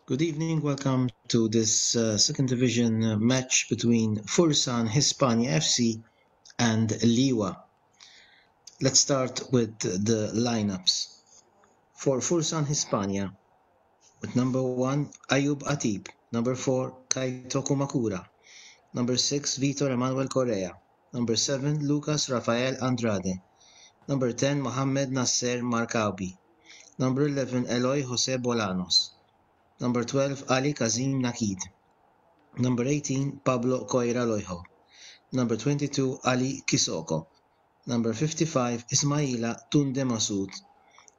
Good evening, welcome to this second division match between Fursan Hispania FC and Liwa. Let's start with the lineups. For Fursan Hispania, with number 1, Ayub Atib, number 4, Kaitoku Makura, number 6, Vitor Emanuel Correa, number 7, Lucas Rafael Andrade, number 10, Mohamed Nasser Markaubi, number 11, Eloy Jose Bolanos, number 12, Ali Kazim Nakid, number 18, Pablo Coira Loijo. Number 22, Ali Kisoko. Number 55, Ismaila Tunde Masood.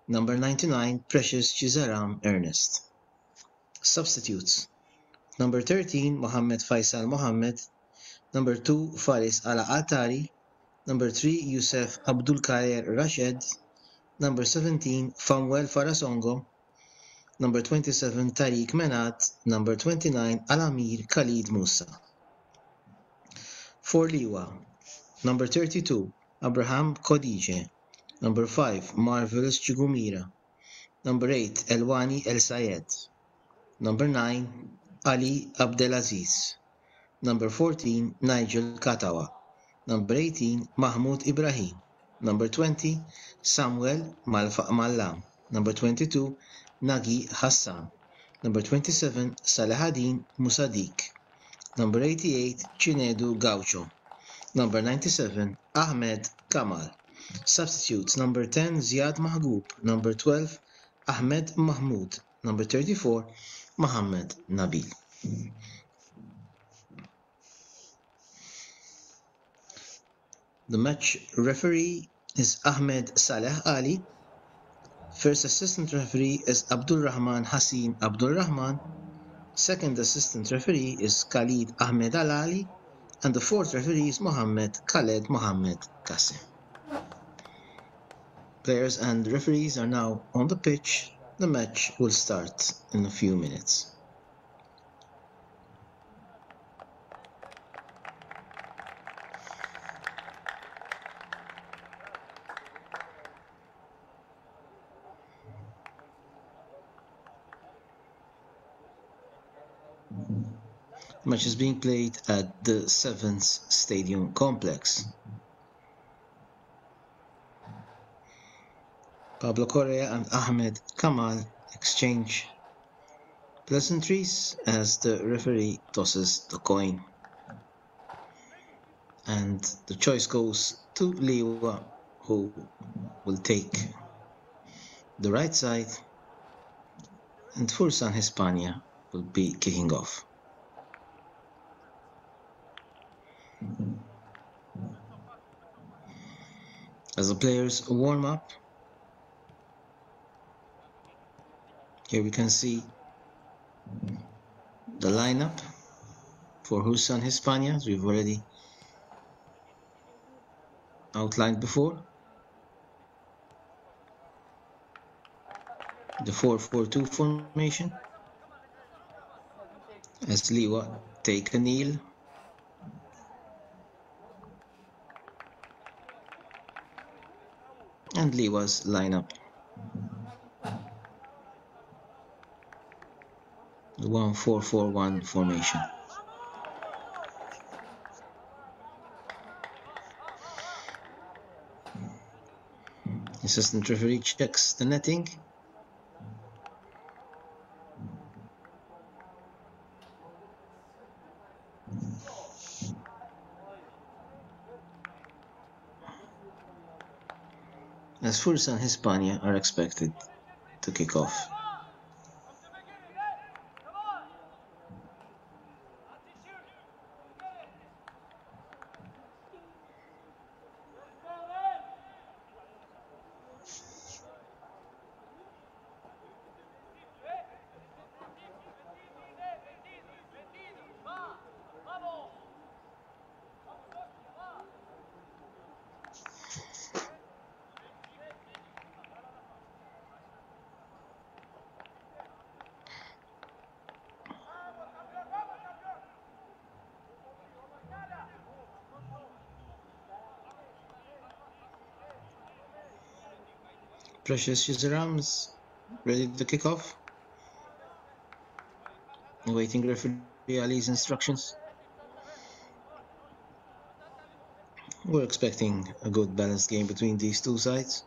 Number 99, Precious Chizaram Ernest. Substitutes. Number 13, Mohammed Faisal Mohammed. Number 2, Faris Ala Atari. Number 3, Youssef Abdul Kair Rashid. Number 17, Famuel Farasongo. Number 27, Tariq Menat. Number 29, Alamir Khalid Musa. For Liwa, number 32, Abraham Khadije. Number 5, Marvelous Chugumira. Number 8, Elwani El Sayed. Number 9, Ali Abdelaziz. Number 14, Nigel Katawa. Number 18, Mahmoud Ibrahim. Number 20, Samuel Malfa Mallam. Number 22, Nagi Hassan. Number 27, Salahaddin Musadik. Number 88, Chinedu Gaucho. Number 97, Ahmed Kamal. Substitutes: number 10, Ziad Mahgoub. Number 12, Ahmed Mahmoud. Number 34, Mohammed Nabil. The match referee is Ahmed Saleh Ali. First assistant referee is Abdul Rahman Hassin Abdul Rahman. Second assistant referee is Khalid Ahmed Al Ali. And the fourth referee is Mohammed Khaled Mohammed Qasim. Players and referees are now on the pitch. The match will start in a few minutes. The match is being played at the Sevens Stadium complex. Pablo Correa and Ahmed Kamal exchange pleasantries as the referee tosses the coin. And the choice goes to Liwa, who will take the right side, and Fursan Hispania will be kicking off. As the players warm up, here we can see the lineup for Fursan Hispania, as we've already outlined before. The 4-4-2 formation, as Liwa take a kneel. And Liwa's lineup. The 1-4-4-1 formation. Assistant referee checks the netting. As Fursan Hispania are expected to kick off. Precious Chizaram is ready to kick off. Waiting referee Ali's instructions. We're expecting a good balanced game between these two sides.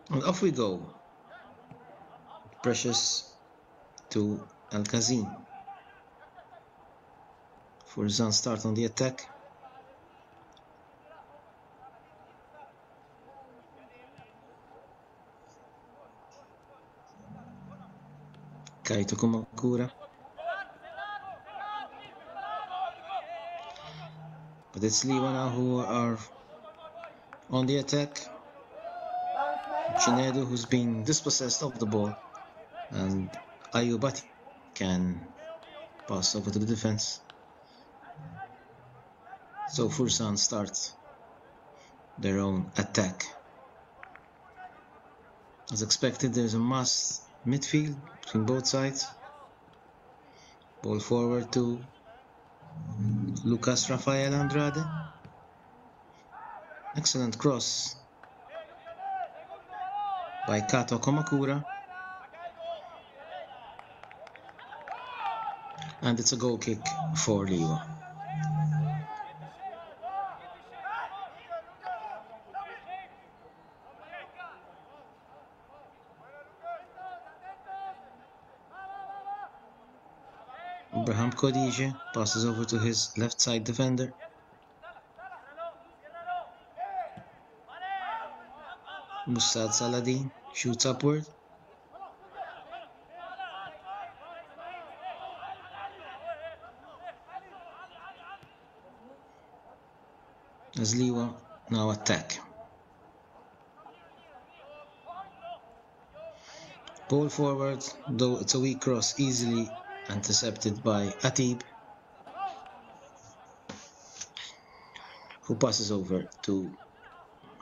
And off we go. Precious to Al-Kazim. Fursan start on the attack. Kaito Kumakura. But it's Liwa now who are on the attack. Chinedu, who's been dispossessed of the ball, and Ayubati can pass over to the defense. So Fursan starts their own attack. As expected, there's a mass midfield between both sides. Ball forward to Lucas Rafael Andrade. Excellent cross by Kato Komakura. And it's a goal kick for Liwa. Abraham Kodije passes over to his left side defender. Musad Saladin shoots upward. As Liwa now attack. Ball forward, though it's a weak cross, easily intercepted by Atib, who passes over to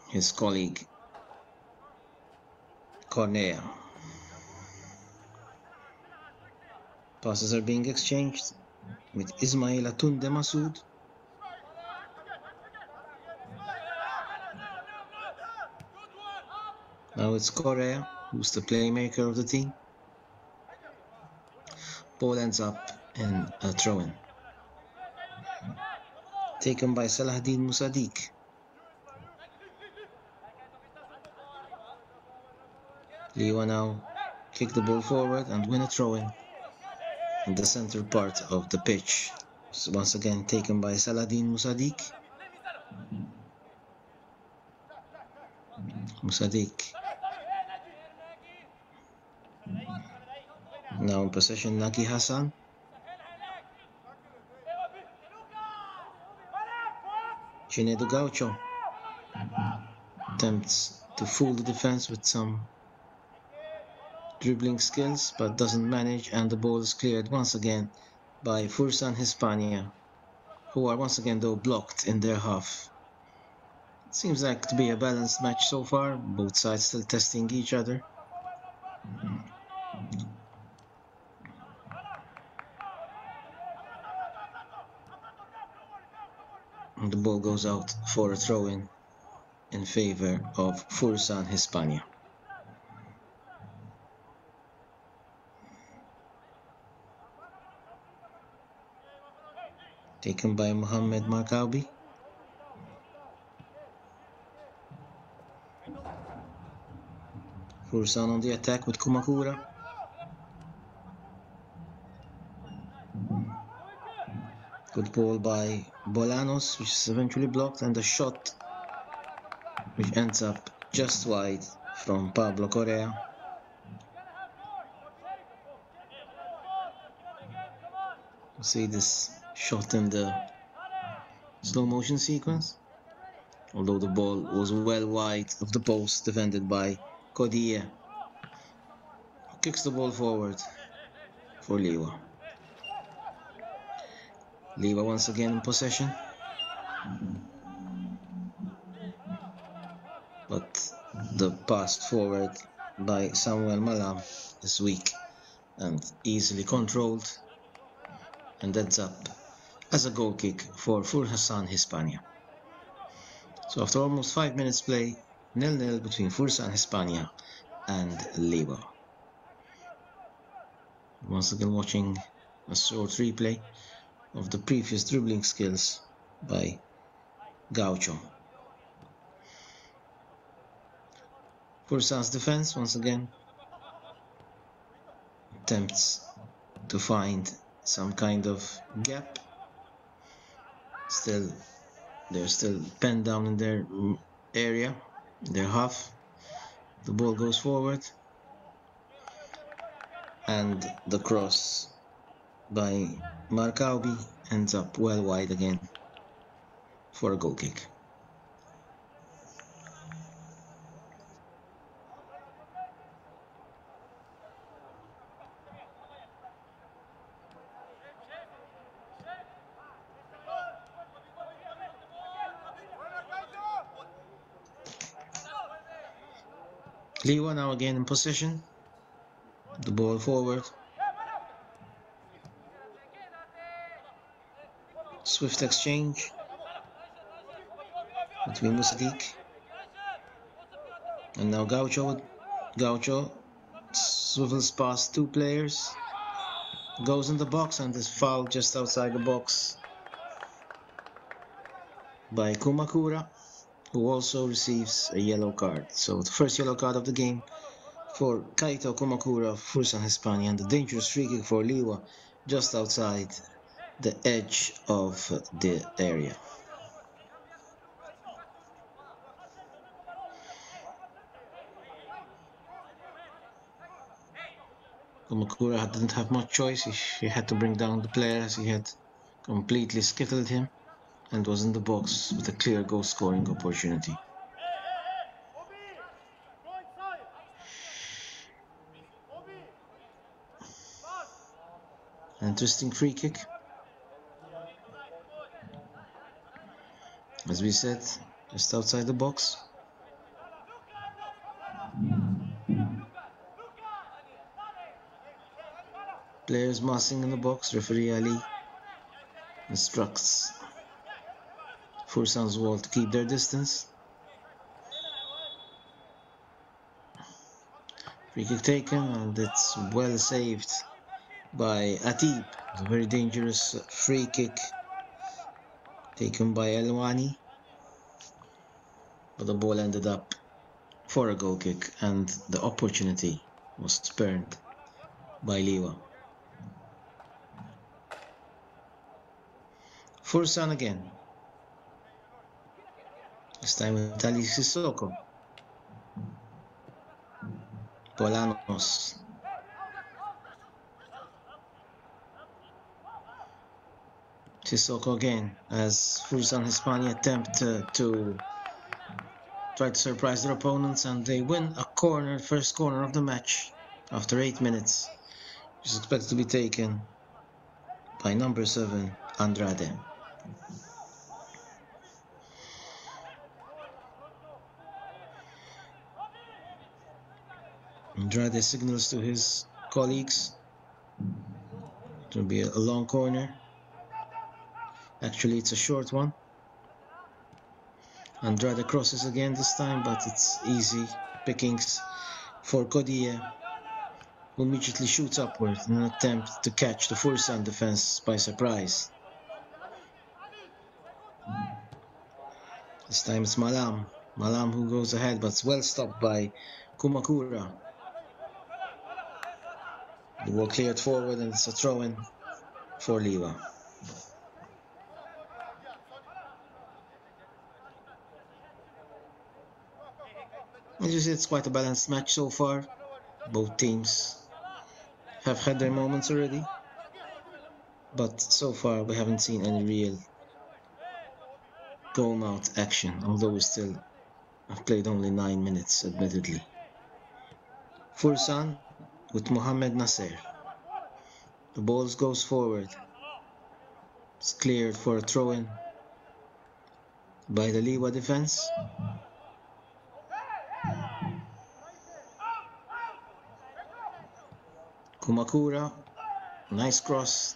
his colleague Cornea. Passes are being exchanged with Ismail Atunde Masood. Now it's Correa, who's the playmaker of the team. Ball ends up in a throw-in. Taken by Salahuddin Musadik. Liwa now kick the ball forward and win a throw-in in the center part of the pitch. So once again taken by Salahuddin Musadik. Musadik. Now in possession, Nagi Hassan. Chinedu Gaucho attempts to fool the defense with some dribbling skills, but doesn't manage, and the ball is cleared once again by Fursan Hispania, who are once again though blocked in their half. It seems like to be a balanced match so far, both sides still testing each other. And the ball goes out for a throw-in in favor of Fursan Hispania. Taken by Mohamed Markaubi. Fursan on the attack with Kumakura. Good ball by Bolanos, which is eventually blocked, and a shot which ends up just wide from Pablo Correa. See this shot in the slow motion sequence. Although the ball was well wide of the post, defended by Kodie, who kicks the ball forward for Liwa. Liwa once again in possession, but the pass forward by Samuel Malam is weak and easily controlled, and ends up as a goal kick for fursan Hispania. So after almost 5 minutes play, 0-0 between fursan Hispania and Liwa. Once again watching a short replay of the previous dribbling skills by Gaucho. Fursan's defense once again attempts to find some kind of gap. They're still penned down in their area, their half. The ball goes forward, and the cross by Marcaubi ends up well wide again for a goal kick. Liwa now again in possession. The ball forward. Swift exchange between Musadik and now Gaucho. Gaucho swivels past two players, goes in the box, and is fouled just outside the box by Kumakura, who also receives a yellow card. So the first yellow card of the game for Kaito Kumakura of Fursan Hispania, and the dangerous free kick for Liwa just outside the edge of the area. Kumakura didn't have much choice. He had to bring down the player as he had completely skittled him and was in the box with a clear goal scoring opportunity. An interesting free kick. As we said, just outside the box. Players massing in the box. Referee Ali instructs Fursan's wall to keep their distance. Free kick taken, and it's well saved by Atib. It's a very dangerous free kick taken by Elwani, but the ball ended up for a goal kick, and the opportunity was spurned by Liwa. Fursan again. This time with Ali Sissoko. Polanos. Sissoko again, as Fursan Hispania attempt to try to surprise their opponents, and they win a corner, first corner of the match after 8 minutes, which is expected to be taken by number 7, Andrade. Andrade signals to his colleagues. It will be a long corner. Actually, it's a short one. Andrade crosses again this time, but it's easy pickings for Kodie, who immediately shoots upward in an attempt to catch the Fursan defense by surprise. This time it's Malam. Malam who goes ahead, but it's well stopped by Kumakura. The ball cleared forward, and it's a throw-in for Liwa. As you see, it's quite a balanced match so far. Both teams have had their moments already. but so far we haven't seen any real goal-mouth action, although we still have played only 9 minutes, admittedly. Fursan with Mohamed Nasser. The ball goes forward. It's cleared for a throw-in by the Liwa defense. Kumakura, nice cross,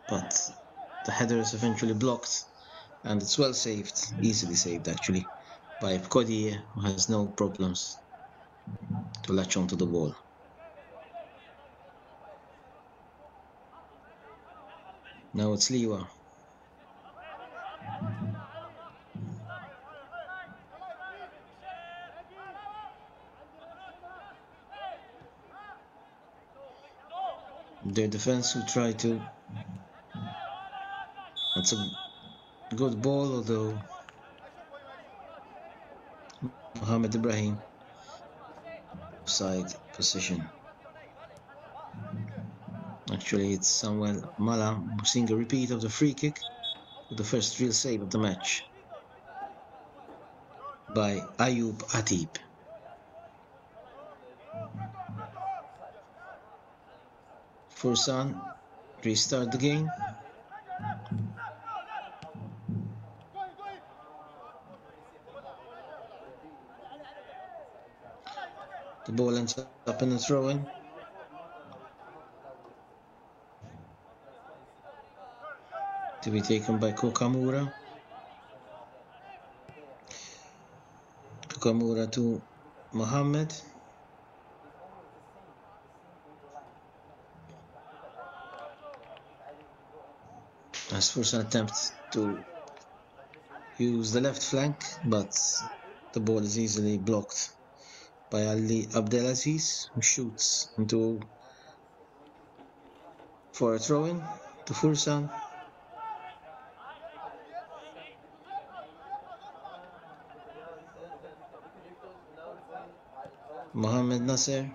but the header is eventually blocked, and it's well saved, easily saved actually, by Kodie, who has no problems to latch onto the ball. Now it's Liwa. Their defense will try to. That's a good ball, although Mohamed Ibrahim side position. Actually, it's Samuel Mala seeing a repeat of the free kick with the first real save of the match by Ayub Atib. Fursan restart the game. The ball ends up in a throw-in. To be taken by Kokamura. Kokamura to Mohammed. As Fursan attempts to use the left flank, but the ball is easily blocked by Ali Abdelaziz, who shoots into for a throw-in to Fursan. Mohamed Nasser.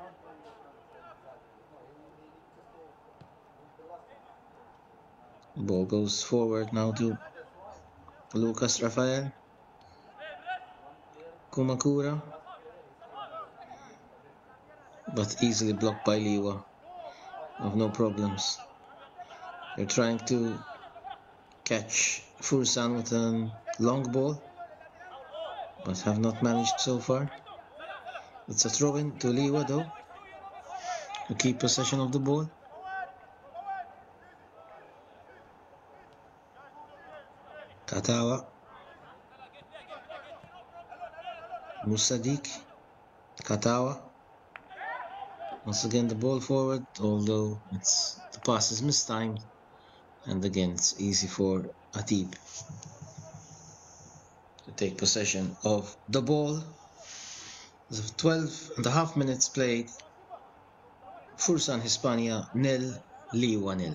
Ball goes forward now to Lucas Rafael. Kumakura. But easily blocked by Liwa. Of no problems. They're trying to catch Fursan with a long ball, but have not managed so far. It's a throw-in to Liwa though, to keep possession of the ball. Katawa. Musadik. Katawa. Once again the ball forward, although the pass is mistimed, and again it's easy for Atib to take possession of the ball. 12.5 minutes played. Fursan Hispania 0, Liwa 0.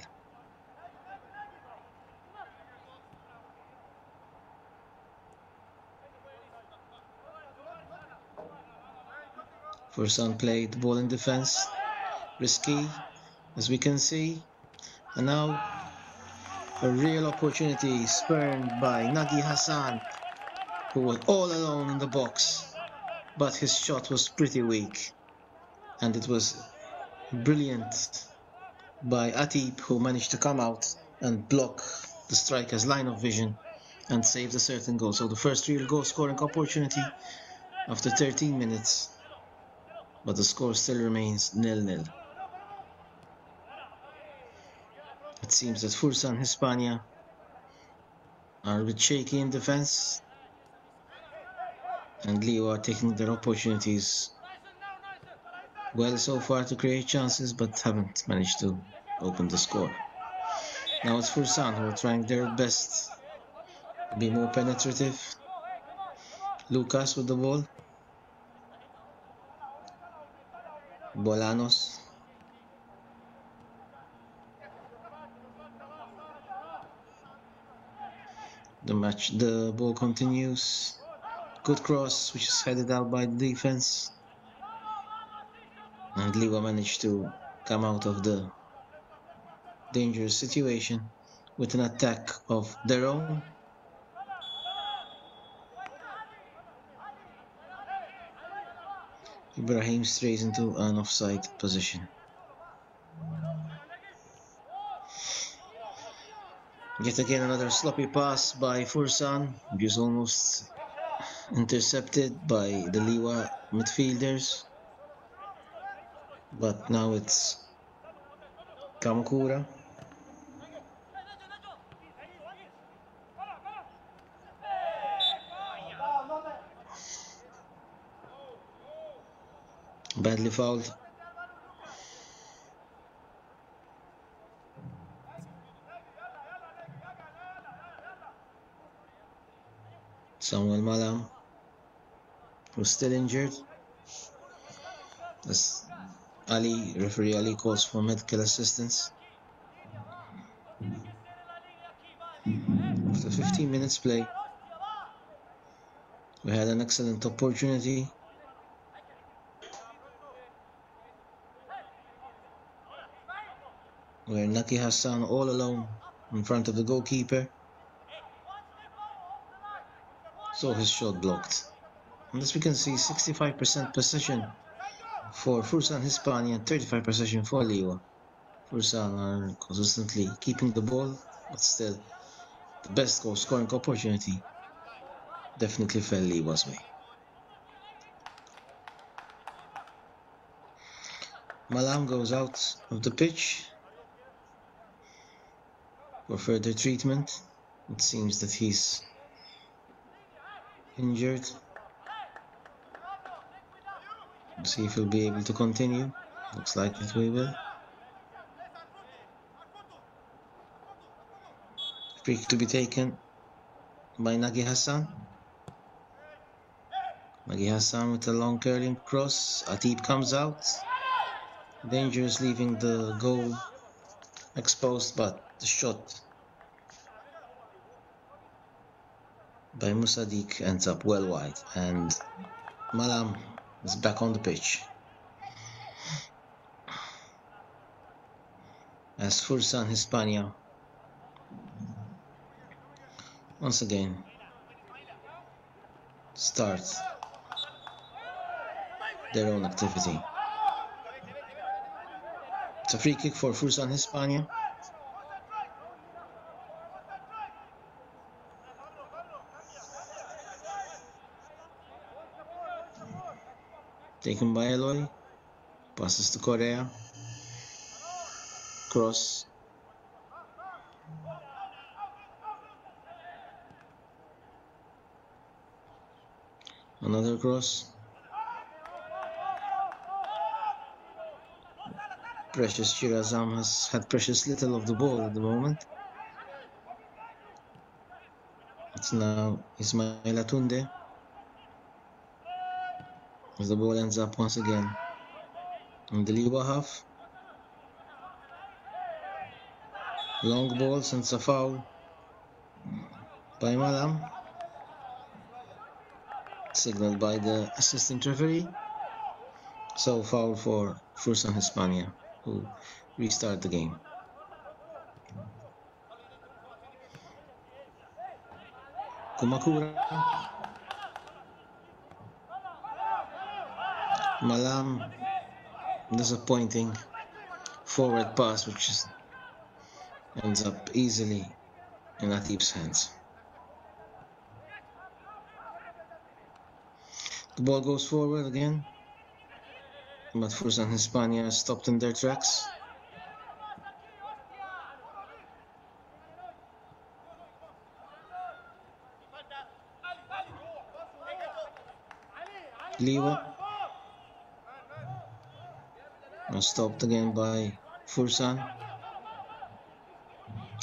Fursan played the ball in defense, risky as we can see, and now a real opportunity spurned by Nagi Hassan, who was all alone in the box, but his shot was pretty weak, and it was brilliant by Atib, who managed to come out and block the striker's line of vision and save a certain goal. So the first real goal scoring opportunity after 13 minutes, but the score still remains 0-0. It seems that Fursan Hispania are a bit shaky in defense, and Liwa are taking their opportunities well so far to create chances, but haven't managed to open the score. Now it's Fursan who are trying their best to be more penetrative. Lucas with the ball. Bolanos. The ball continues. Good cross, which is headed out by the defense. And Liwa managed to come out of the dangerous situation with an attack of their own. Ibrahim strays into an offside position. Yet again another sloppy pass by Fursan, which is almost intercepted by the Liwa midfielders. But now it's Kamakura. Badly fouled. Samuel Malam, who's still injured. As referee Ali calls for medical assistance. After 15 minutes play, we had an excellent opportunity. Where Naki Hassan all alone in front of the goalkeeper. So his shot blocked. And as we can see, 65% possession for Fursan Hispania and 35% possession for Liwa. Fursan are consistently keeping the ball, but still the best goal scoring opportunity definitely fell Liwa's way. Malam goes out of the pitch for further treatment. It seems that he's injured. We'll see if he'll be able to continue. Looks like it we will. Free to be taken by Nagi Hassan. Nagi Hassan with a long curling cross. Atib comes out. Dangerous, leaving the goal exposed, but the shot by Musadik ends up well wide, and Malam is back on the pitch. As Fursan Hispania once again start their own activity. It's a free kick for Fursan Hispania. Taken by Eloy. Passes to Correa. Cross. Another cross. Precious Chirazam has had precious little of the ball at the moment. It's now Ismail Atunde. As the ball ends up once again in the Liwa half. Long ball, sends a foul by Malam. Signaled by the assistant referee. So foul for Fursan Hispania, who restart the game. Kumakura. Malam, disappointing forward pass, which ends up easily in Atib's hands. The ball goes forward again, but Fursan Hispania stopped in their tracks. Liwa was stopped again by Fursan.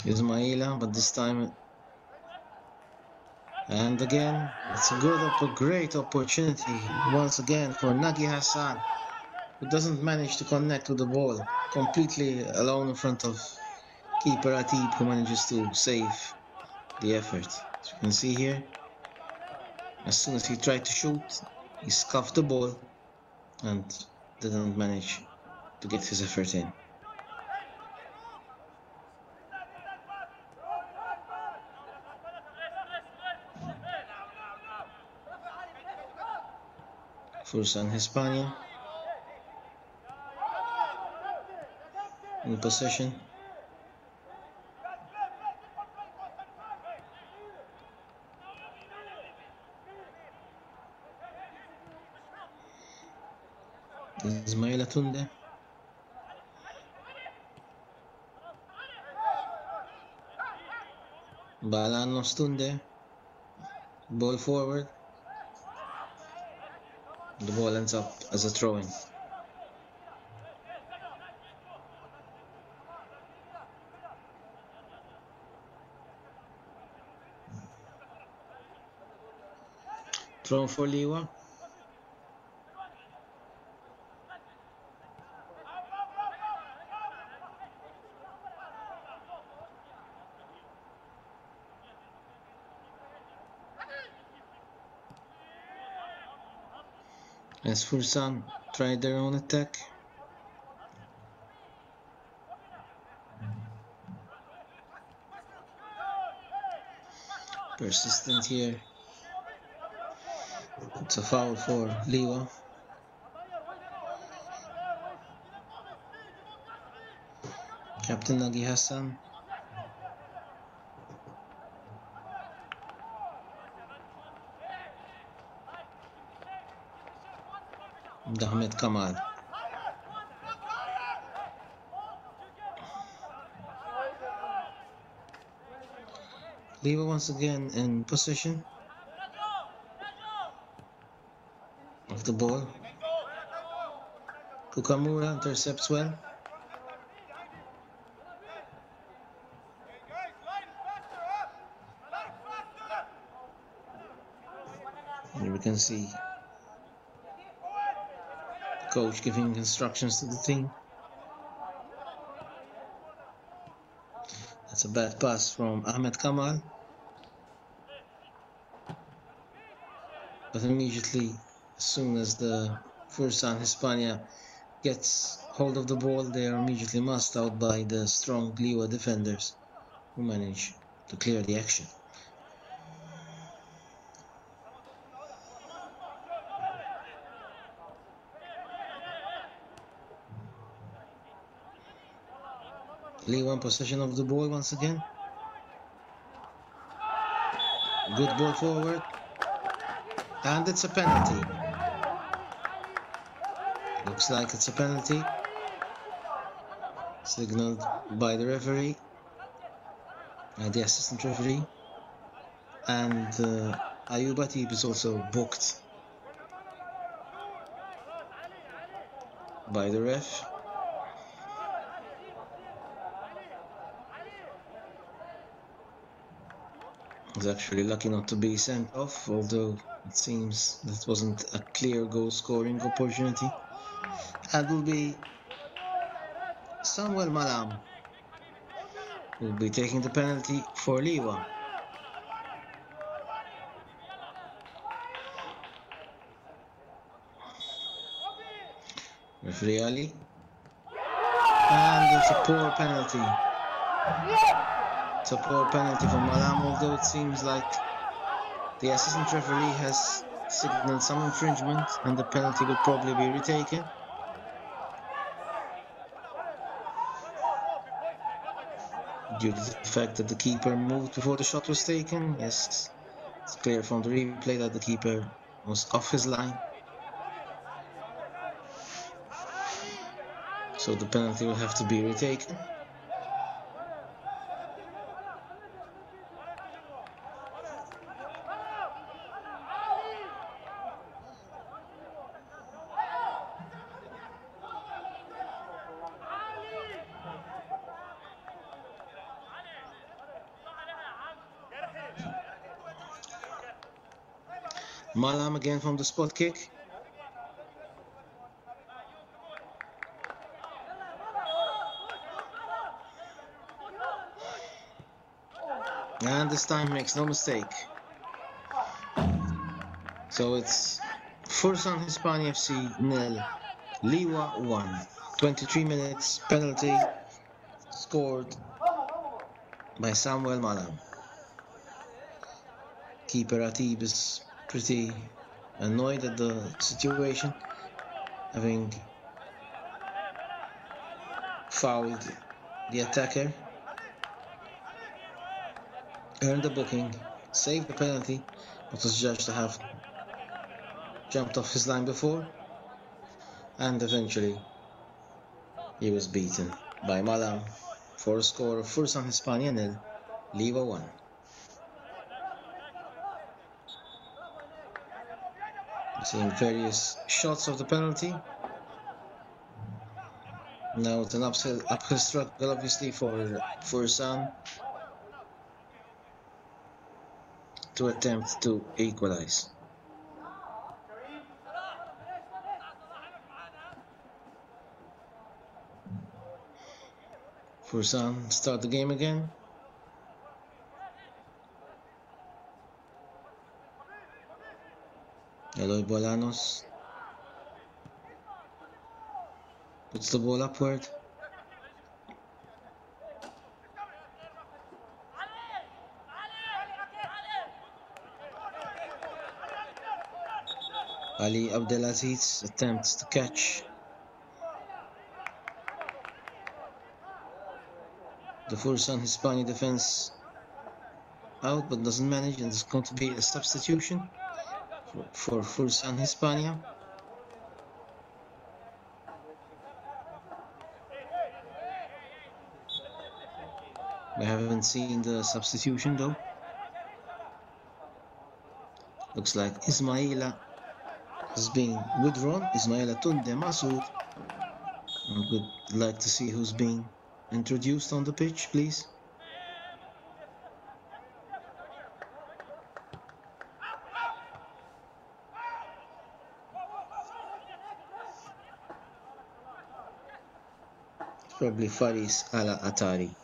Ismaila, but this time, and again, it's a great opportunity once again for Nagi Hassan, who doesn't manage to connect with the ball, completely alone in front of keeper Atib, who manages to save the effort. As you can see here, as soon as he tried to shoot, he scuffed the ball and didn't manage to get his effort in. Fursan Hispania in possession. Ismaila Tunde. Balanos Tunde. Ball forward. The ball ends up as a throw-in. Throw for Liwa. As Fursan tried their own attack. Persistent here. It's a foul for Liwa. Captain Nagi Hassan. Ahmed Kamal. Liwa once again in possession of the ball. Kukamura intercepts well. Here we can see the coach giving instructions to the team. That's a bad pass from Ahmed Kamal. But immediately, as soon as the Fursan Hispania gets hold of the ball, they are immediately masked out by the strong Liwa defenders, who manage to clear the action. Liwa in possession of the ball once again. Good ball forward. And it's a penalty. Looks like it's a penalty. Signaled by the referee, the assistant referee. And Ayub Atib is also booked by the ref. He's actually lucky not to be sent off, although it seems that wasn't a clear goal-scoring opportunity. And will be Samuel Malam who will be taking the penalty for Liwa. Referee Ali. And it's a poor penalty. It's a poor penalty for Malam, although it seems like the assistant referee has signaled some infringement and the penalty will probably be retaken. Due to the fact that the keeper moved before the shot was taken. Yes, it's clear from the replay that the keeper was off his line. So the penalty will have to be retaken. Malam again from the spot kick. And this time makes no mistake. So it's Fursan Hispania FC 0, Liwa 1. 23 minutes, penalty scored by Samuel Malam. Keeper Atib is pretty annoyed at the situation, having fouled the attacker, earned the booking, saved the penalty, but was judged to have jumped off his line before, and eventually he was beaten by Malam for a score of Fursan Hispania 0, Liwa 1. Seeing various shots of the penalty. Now it's an uphill struggle, obviously, for Fursan to attempt to equalize. Fursan start the game again. Eloy Bolanos puts the ball upward. Ali Abdelaziz attempts to catch the Fursan Hispania defense out, but doesn't manage, and it's going to be a substitution for Fursan Hispania. We haven't seen the substitution though. Looks like Ismaila has been withdrawn. Ismaila Tunde Masood. I would like to see who's being introduced on the pitch, please. It's probably Faris Ala Atari.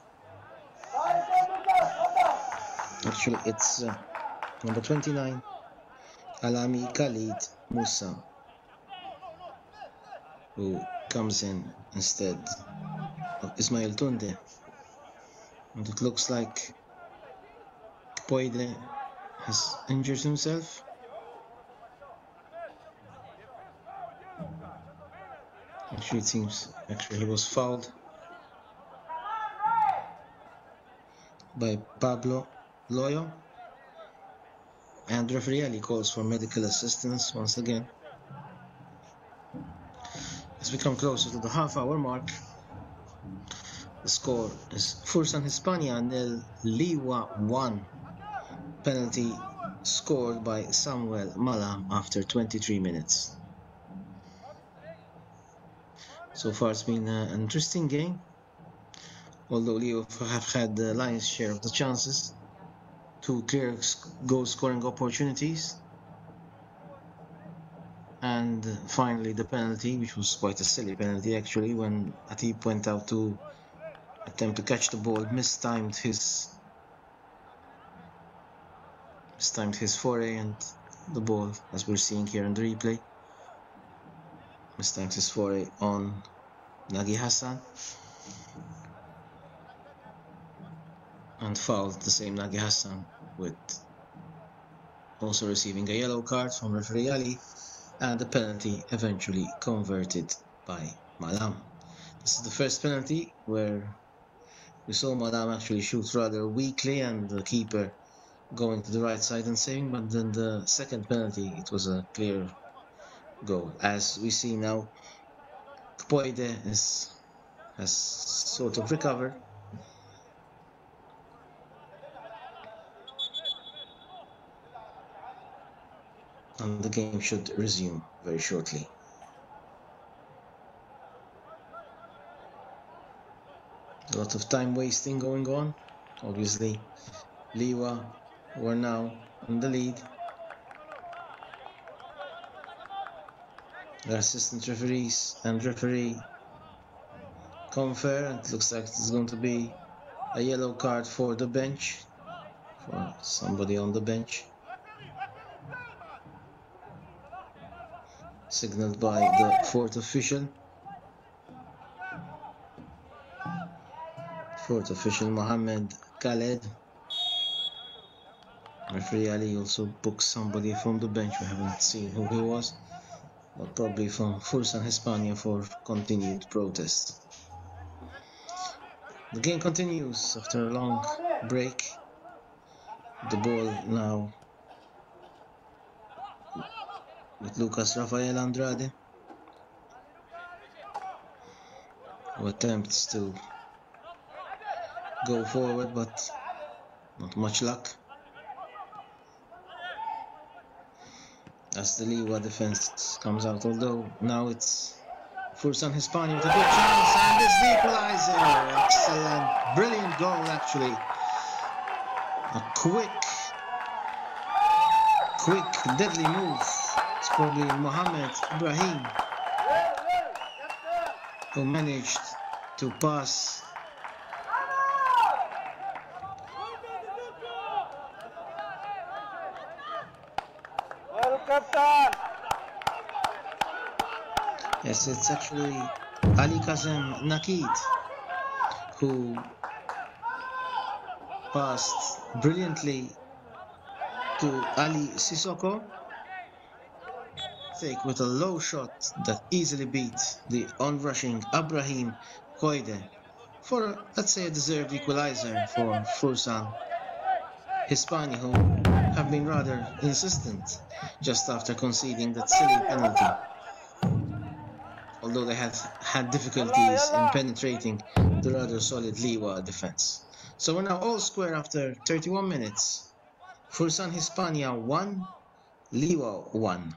Actually, it's number 29, Alami Khalid Musa, who comes in instead of Ismail Tunde. And it looks like Poide has injured himself. Actually, it seems he was fouled by Pablo Loyo, and referee Ali calls for medical assistance once again. As we come closer to the half-hour mark, the score is Fursan Hispania 0, Liwa 1. Penalty scored by Samuel Malam after 23 minutes. So far it's been an interesting game, although Liwa have had the lion's share of the chances. 2 clear goal-scoring opportunities, and finally the penalty, which was quite a silly penalty actually, when Atib went out to attempt to catch the ball, mistimed his foray, and the ball, as we're seeing here in the replay, mistimed his foray on Nagi Hassan and fouled the same Nagi Hassan, with also receiving a yellow card from referee Ali, and the penalty eventually converted by Malam. This is the first penalty where we saw Malam actually shoot rather weakly and the keeper going to the right side and saving, but then the second penalty, it was a clear goal. As we see now, Poide has sort of recovered, and the game should resume very shortly. A lot of time wasting going on. Obviously, Liwa were now in the lead. The assistant referees and referee confer, and it looks like it's going to be a yellow card for the bench, for somebody on the bench, signaled by the fourth official. Fourth official Mohammed Khaled. Referee Ali also booked somebody from the bench. We haven't seen who he was, but probably from Fursan Hispania for continued protest. The game continues after a long break. The ball now with Lucas Rafael Andrade, who attempts to go forward, but not much luck. As the Liwa defense comes out, although now it's Fursan Hispania with a good chance, and it's the equalizer. Excellent, brilliant goal actually. A quick, deadly move. It's probably Mohamed Ibrahim who managed to pass Yes, it's actually Ali Kazem Nakid who passed brilliantly to Ali Sissoko. Take with a low shot that easily beat the onrushing Ibrahim Koide for, let's say, a deserved equalizer for Fursan Hispania, who have been rather insistent just after conceding that silly penalty, although they had difficulties in penetrating the rather solid Liwa defense. So we're now all square after 31 minutes. Fursan Hispania 1, Liwa 1.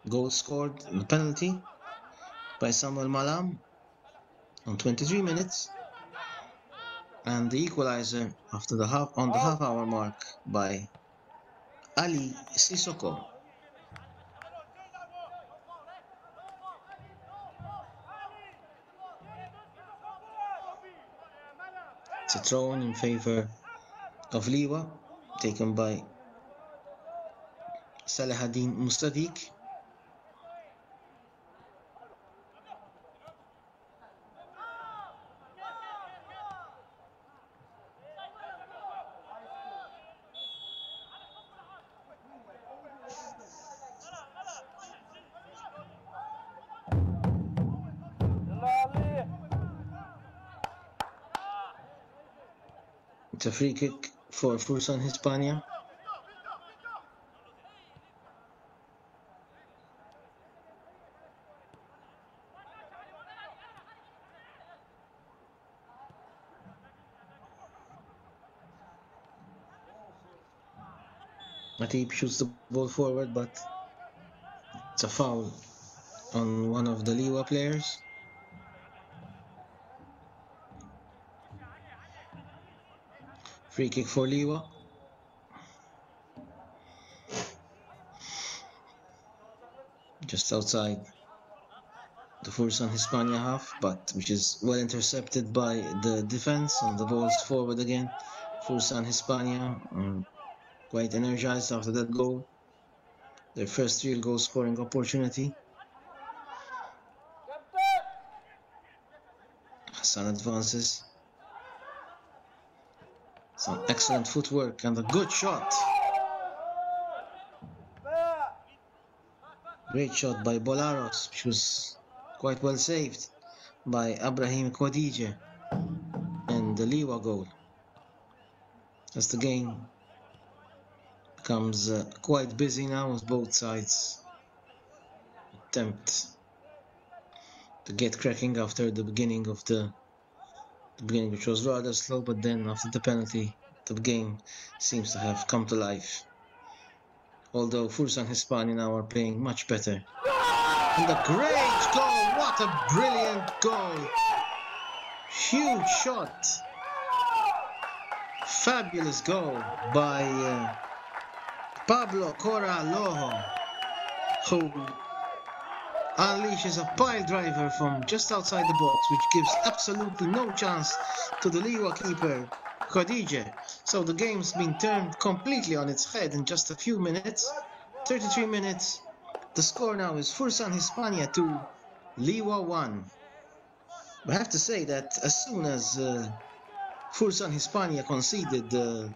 Goal scored in the penalty by Samuel Malam on 23 minutes, and the equalizer after the half-hour mark by Ali Sissoko. It's a throw in favor of Liwa, taken by Salahuddin Mustadiq. It's a free kick for Fursan Hispania. Matip shoots the ball forward, but it's a foul on one of the Liwa players. Free kick for Liwa. Just outside the Fursan Hispania half, but which is well intercepted by the defense, and the ball's forward again. Fursan Hispania quite energized after that goal. Their first real goal scoring opportunity. Hassan advances. Some excellent footwork and a good shot. Great shot by Bolaros, which was quite well saved by Ibrahim Khadija, and the Liwa goal. As the game becomes quite busy now, as both sides attempt to get cracking after the beginning, which was rather slow, but then after the penalty, the game seems to have come to life. Although Fursan Hispania now are playing much better. And a great goal! What a brilliant goal! Huge shot! Fabulous goal by Pablo Cora Lojo, who unleashes a pile driver from just outside the box, which gives absolutely no chance to the Liwa keeper, Khadija. So the game's been turned completely on its head in just a few minutes. 33 minutes. The score now is Fursan Hispania 2, Liwa 1. I have to say that as soon as Fursan Hispania conceded the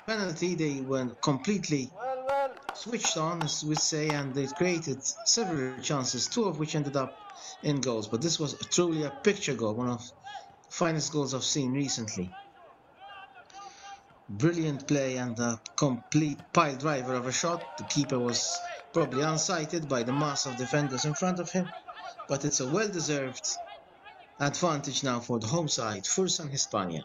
penalty, they went completely switched on, as we say, and they created several chances, two of which ended up in goals. But this was truly a picture goal, one of the finest goals I've seen recently. Brilliant play and a complete pile driver of a shot. The keeper was probably unsighted by the mass of defenders in front of him, but it's a well-deserved advantage now for the home side, Fursan Hispania.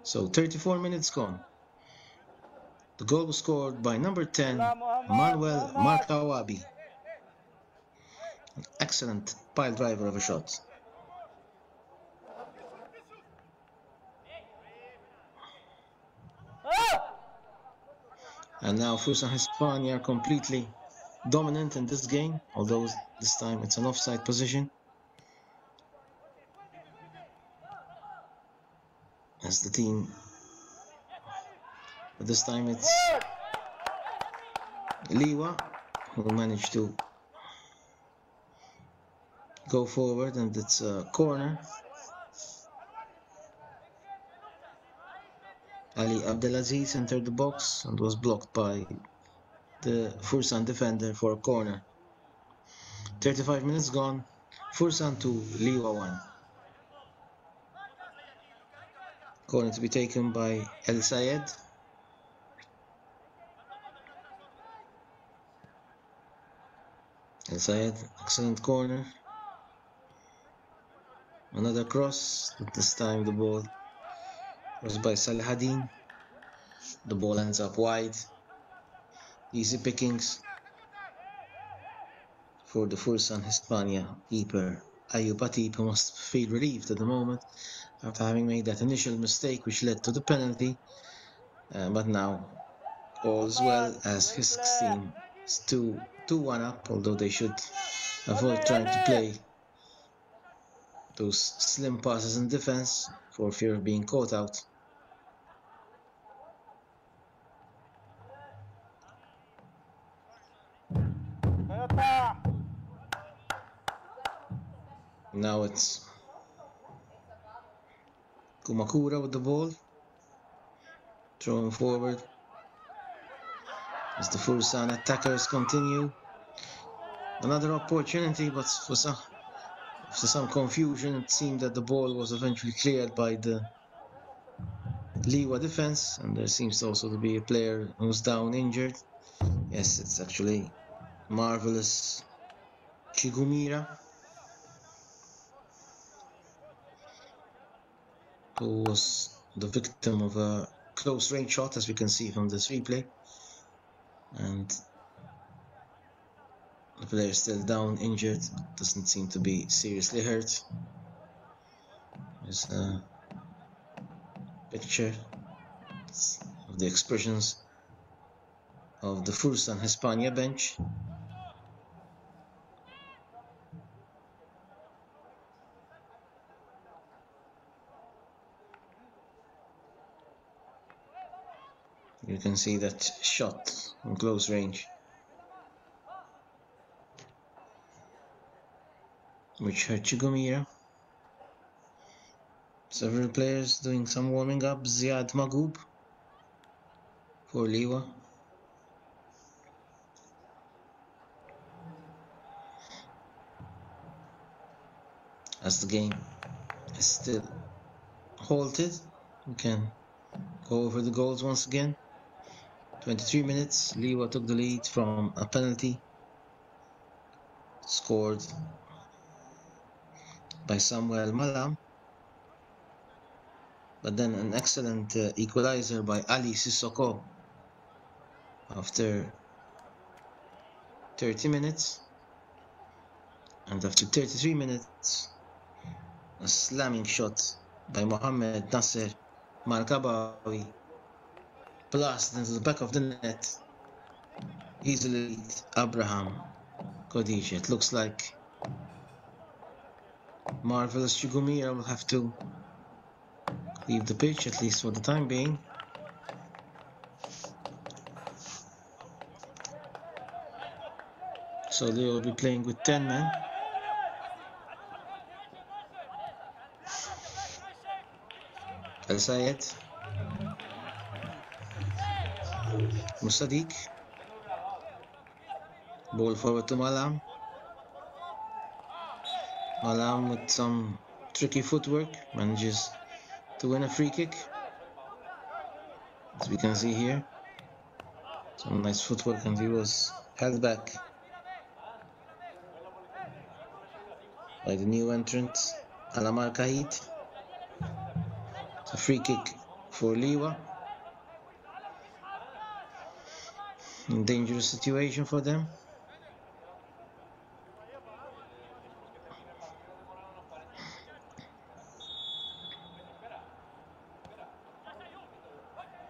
So 34 minutes gone. The goal was scored by number 10, Manuel Markawabi. An excellent pile driver of a shot. And now Fursan Hispania are completely dominant in this game, although this time it's an offside position. As the team, but this time it's Liwa who managed to go forward, and it's a corner. Ali Abdelaziz entered the box and was blocked by the Fursan defender for a corner. 35 minutes gone, Fursan 2, Liwa 1. Corner to be taken by El Sayed. El Sayed, excellent corner. Another cross, but this time the ball was by Salahadin. The ball ends up wide. Easy pickings for the Fursan Hispania keeper Ayub Atib, who must feel relieved at the moment after having made that initial mistake which led to the penalty. But now all's well, as his team is 2-1 up, although they should avoid trying to play those slim passes in defense for fear of being caught out. Now it's Kumakura with the ball, throwing forward as the Fursan attackers continue. Another opportunity, but for some confusion, it seemed that the ball was eventually cleared by the Liwa defense, and there seems also to be a player who's down injured. Yes, it's actually marvelous Chigumira, who was the victim of a close range shot, as we can see from this replay, and the player is still down injured, doesn't seem to be seriously hurt. There's a picture of the expressions of the Fursan Hispania bench. You can see that shot from close range, which hurt Chigumira. Several players doing some warming up. Ziad Magoub for Liwa. As the game is still halted, we can go over the goals once again. 23 minutes, Liwa took the lead from a penalty scored by Samuel Malam, but then an excellent equalizer by Ali Sissoko after 30 minutes, and after 33 minutes a slamming shot by Mohamed Nasser Markabawi blasted into the back of the net, easily beat Abraham Khadija. It looks like marvelous Chigumira will have to leave the pitch, at least for the time being. So they will be playing with 10 men. El Sayed, Musadik, ball forward to Malam. Malam with some tricky footwork manages to win a free kick, as we can see here. Some nice footwork, and he was held back by the new entrant, Alamar Kahid. It's a free kick for Liwa. Dangerous situation for them.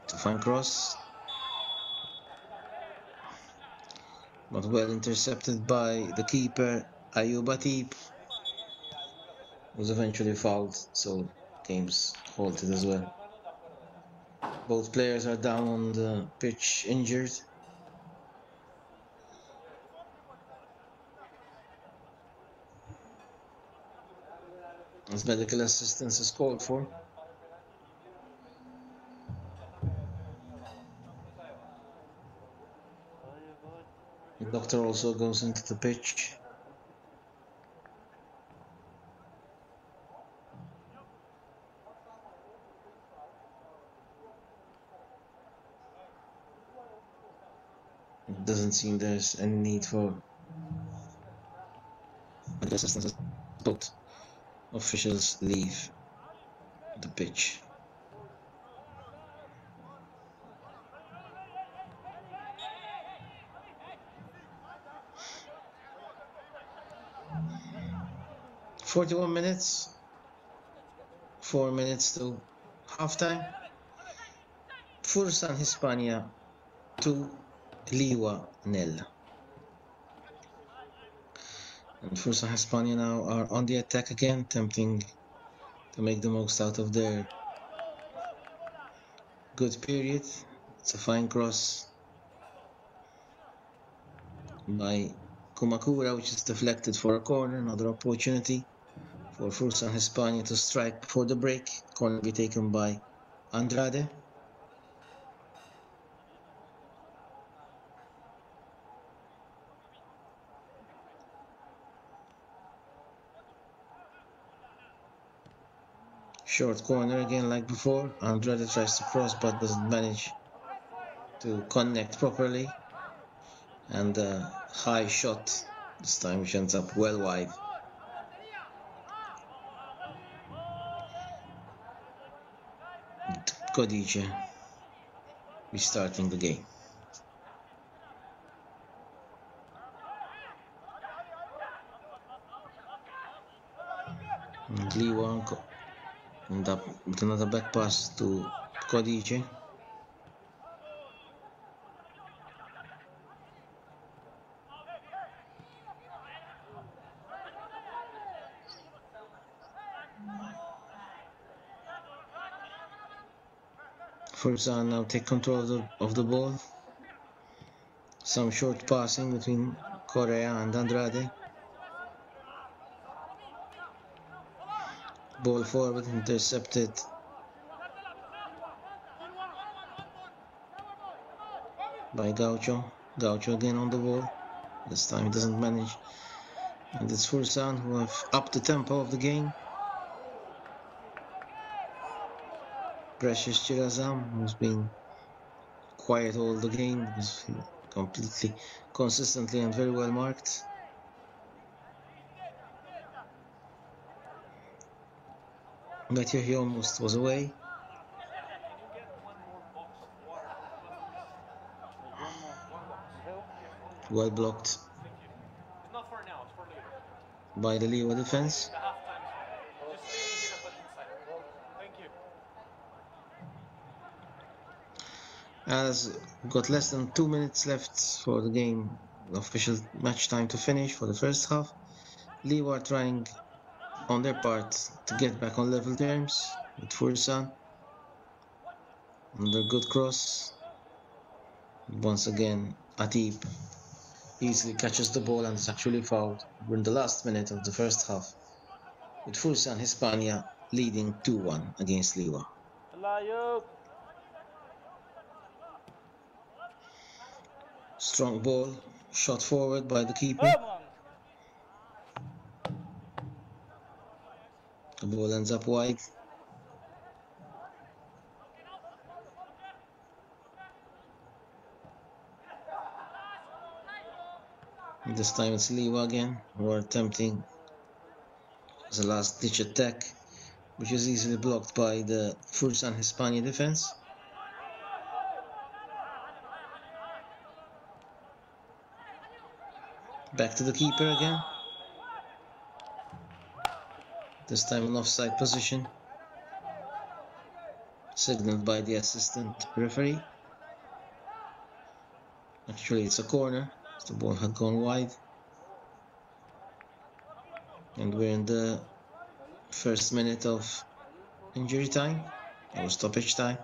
To find cross, but well intercepted by the keeper, Ayub Atib. Was eventually fouled, so game's halted as well. Both players are down on the pitch injured. As medical assistance is called for. The doctor also goes into the pitch. It doesn't seem there's any need for medical assistance. Both officials leave the pitch. "41 minutes, 4 minutes to halftime. Fursan Hispania 2, Liwa 0. And Fursan Hispania now are on the attack again, attempting to make the most out of their good period. It's a fine cross by Kumakura, which is deflected for a corner. Another opportunity for Fursan Hispania to strike before the break. Corner be taken by Andrade. Short corner again like before. Andrade tries to cross but doesn't manage to connect properly. And a high shot this time, which ends up well wide. Khadija restarting the game. And Liwa end up with another back pass to Khadija. Fursan now take control of the ball. Some short passing between Correa and Andrade. Ball forward, intercepted by Gaucho. Gaucho again on the ball. This time he doesn't manage. And it's Fursan who have upped the tempo of the game. Precious Chirazam, who's been quiet all the game, is completely consistently and very well marked. But here he almost was away. Well blocked by the Liwa defense. As we've got less than 2 minutes left for the game, official match time to finish for the first half. Liwa are trying on their part to get back on level terms with Fursan. Under good cross. Once again, Atib easily catches the ball and is actually fouled in the last minute of the first half, with Fursan Hispania leading 2-1 against Liwa. Strong ball, shot forward by the keeper. The ball ends up wide. This time it's Liwa again, who are attempting as a last-ditch attack, which is easily blocked by the fursan Hispania defense. Back to the keeper again. This time an offside position, signaled by the assistant referee. Actually, it's a corner. The ball had gone wide. And we're in the first minute of injury time, or stoppage time.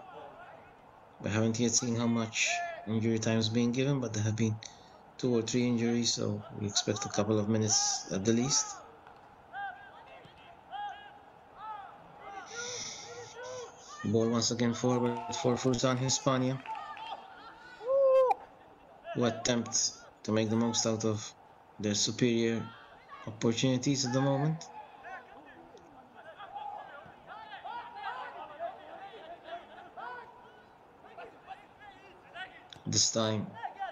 We haven't yet seen how much injury time is being given, but there have been 2 or 3 injuries, so we expect a couple of minutes at the least. Ball once again forward for fursan Hispania, who attempt to make the most out of their superior opportunities at the moment. This time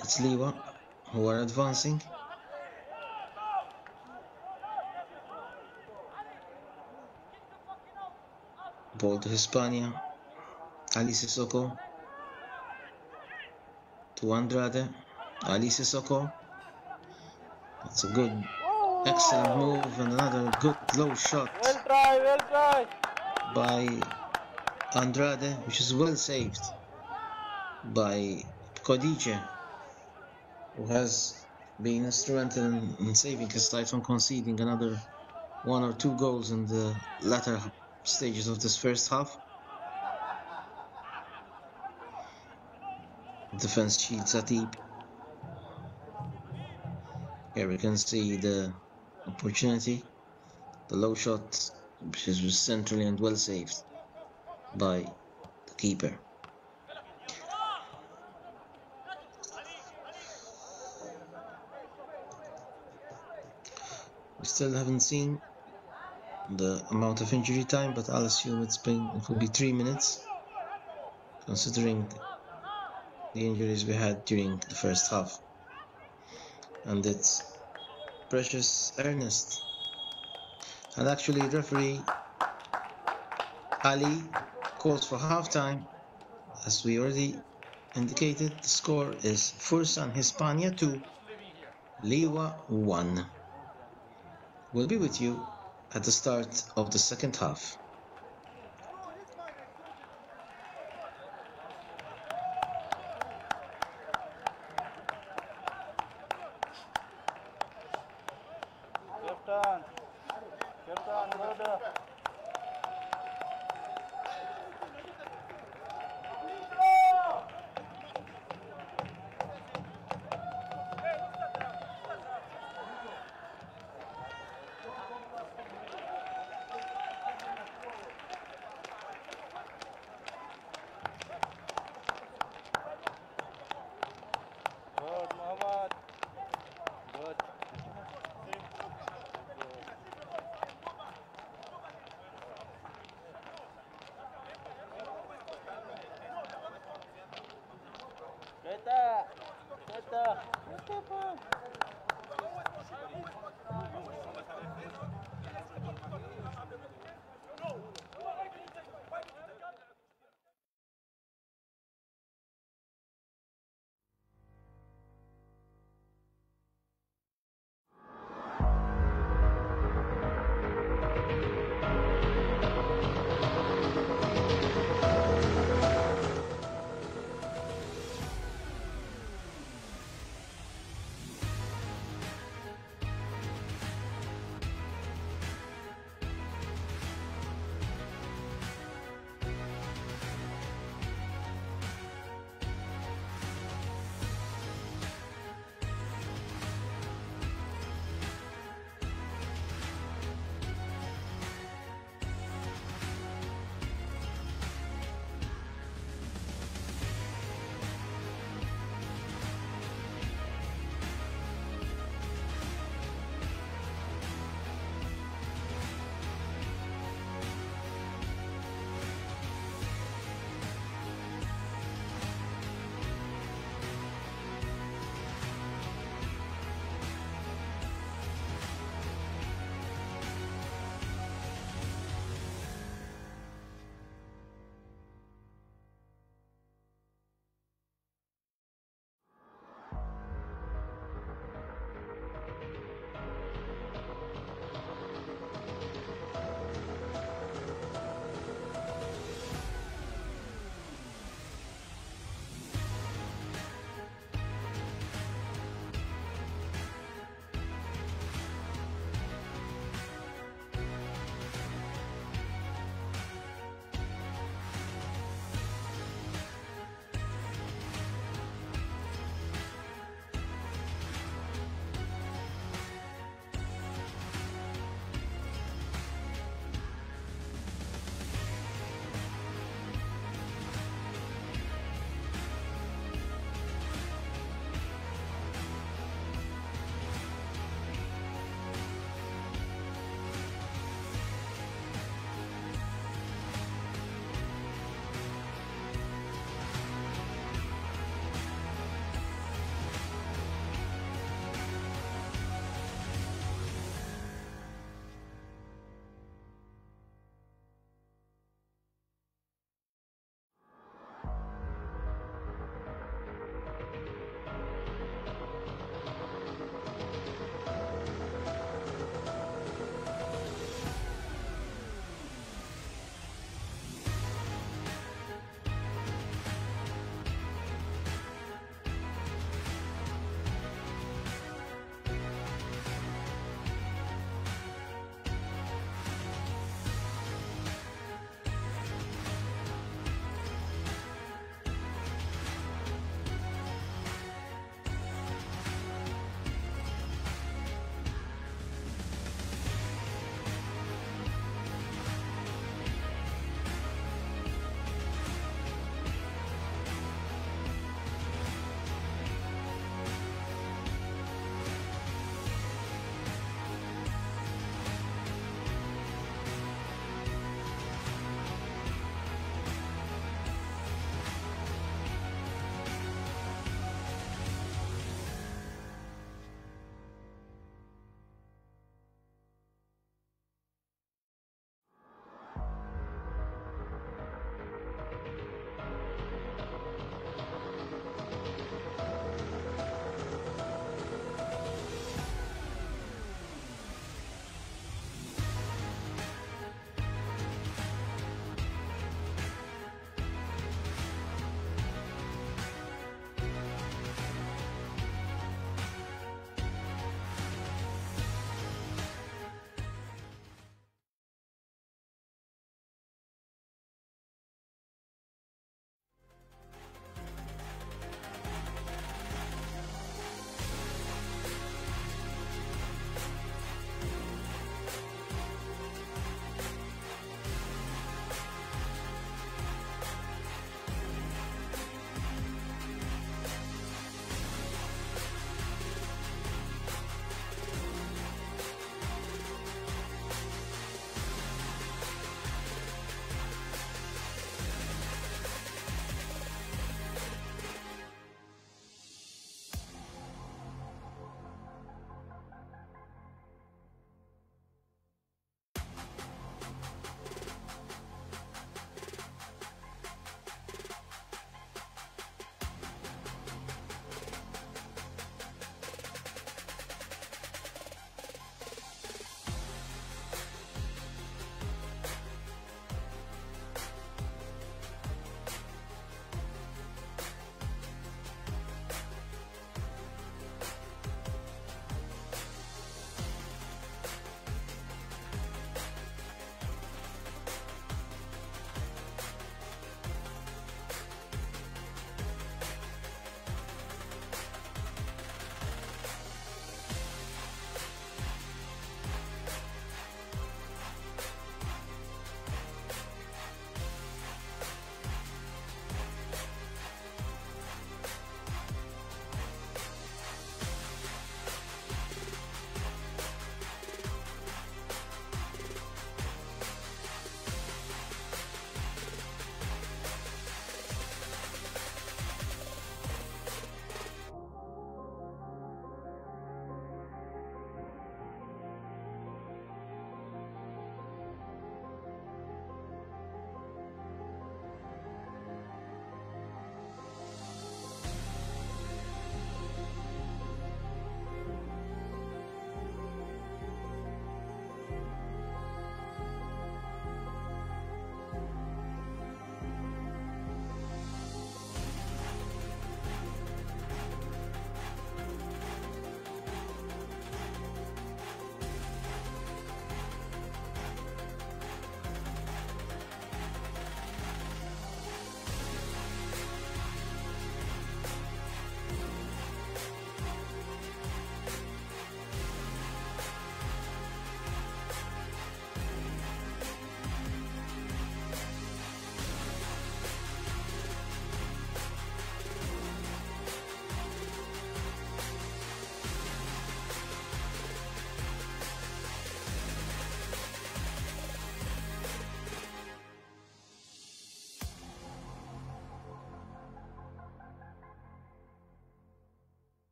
it's Liwa who are advancing. Ball to Hispania. Ali Sissoko to Andrade. Ali Sissoko. That's a good, excellent move, and another good low shot by Andrade, which is well saved by Khadija, who has been instrumental in saving his side from conceding another 1 or 2 goals in the latter stages of this first half. Defense shields Atib. Here we can see the opportunity, the low shot, which is centrally and well saved by the keeper. We still haven't seen the amount of injury time, but I'll assume it will be 3 minutes, considering the injuries we had during the first half. And it's Precious Ernest. And actually, referee Ali calls for halftime. As we already indicated, the score is fursan Hispania 2, Liwa 1. We'll be with you at the start of the second half.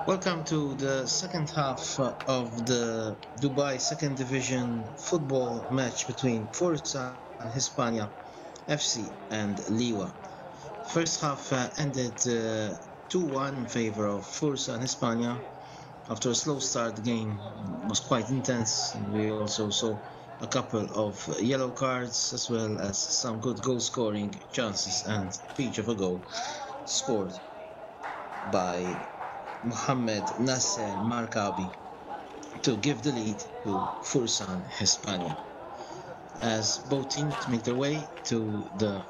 Welcome to the second half of the Dubai Second Division football match between fursan Hispania FC and Liwa. First half ended 2-1 in favor of fursan Hispania. After a slow start, the game was quite intense, and we also saw a couple of yellow cards as well as some good goal scoring chances and peach of a goal scored by Mohamed Nasser Markabi to give the lead to Fursan Hispania. As both teams make their way to the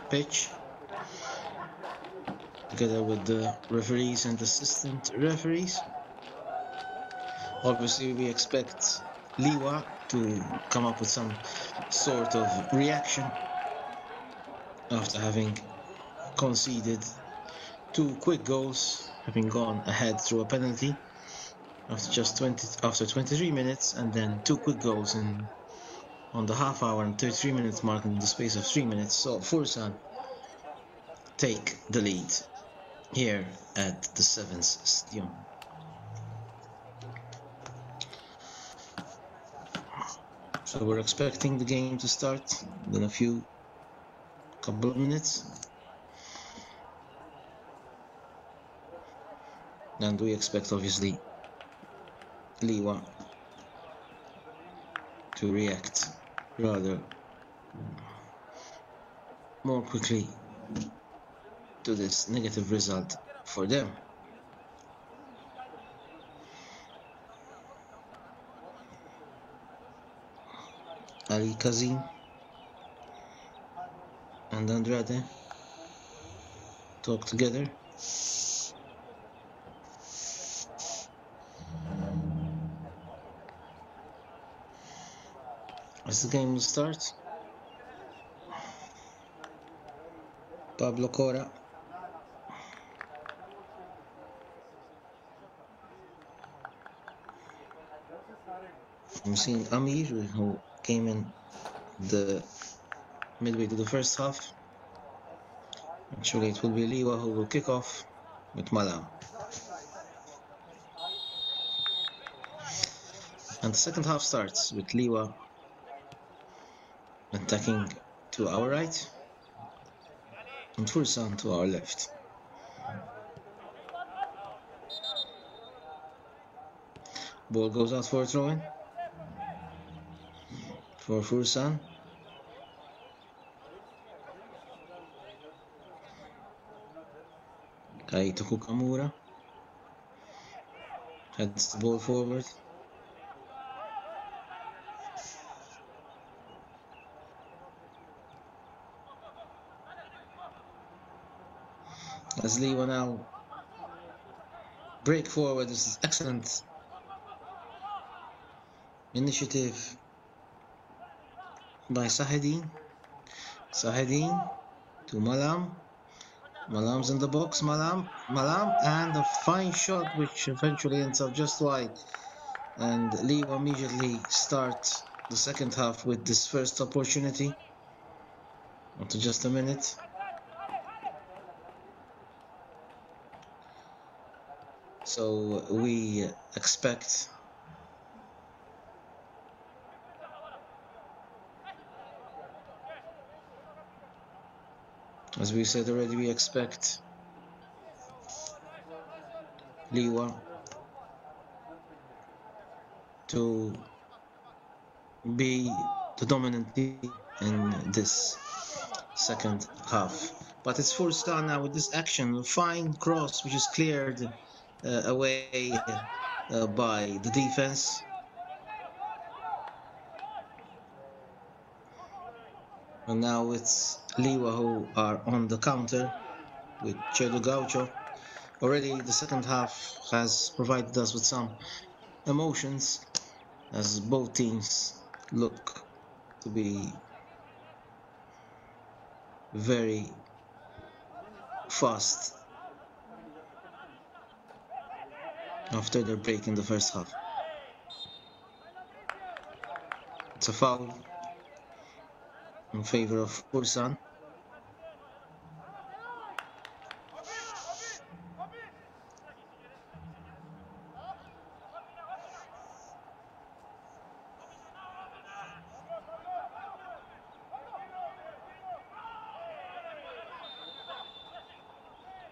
pitch, together with the referees and assistant referees, obviously we expect Liwa to come up with some sort of reaction after having conceded two quick goals, having gone ahead through a penalty after 23 minutes, and then two quick goals on the half hour and 33 minutes mark in the space of 3 minutes. So Fursan take the lead here at the Sevens Stadium. So we're expecting the game to start in a couple of minutes. And we expect obviously Liwa to react rather more quickly to this negative result for them. Ali Kazim and Andrade talk together. As the game will start, Pablo Cora I'm seeing Amir, who came in the midway to the first half. Actually, it will be Liwa who will kick off with Malam. And the second half starts with Liwa attacking to our right and Fursan to our left. Ball goes out for a throw-in for Fursan. Kaito Kukamura heads the ball forward. As Liwa now break forward, this is excellent initiative by Sahedin. Sahedin to Malam. Malam's in the box. Malam, and a fine shot which eventually ends up just wide. And Liwa immediately start the second half with this first opportunity. After just a minute. So we expect as we said already, we expect Liwa to be the dominant team in this second half. But it's Fursan now with this action, a fine cross which is cleared away by the defense. And now it's Liwa who are on the counter with Chedo Gaucho. Already the second half has provided us with some emotions as both teams look to be very fast after their break in the first half. It's a foul in favor of Fursan.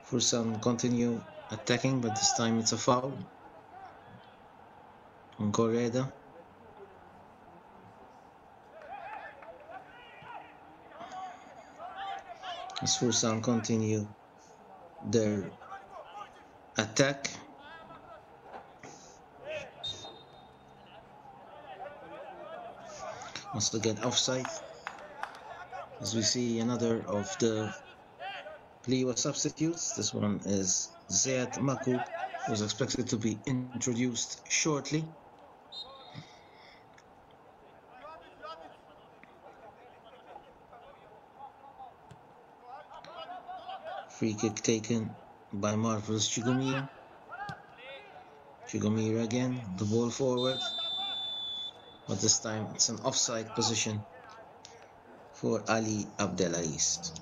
Fursan continue attacking, but this time it's a foul on Correda. As Fursan continue their attack. Once again offside. As we see another of the Liwa substitutes. This one is Zayed Makub, who's expected to be introduced shortly. Free kick taken by Marvel's Chigumira. Chigumira again, the ball forward. But this time it's an offside position for Ali Abdelais.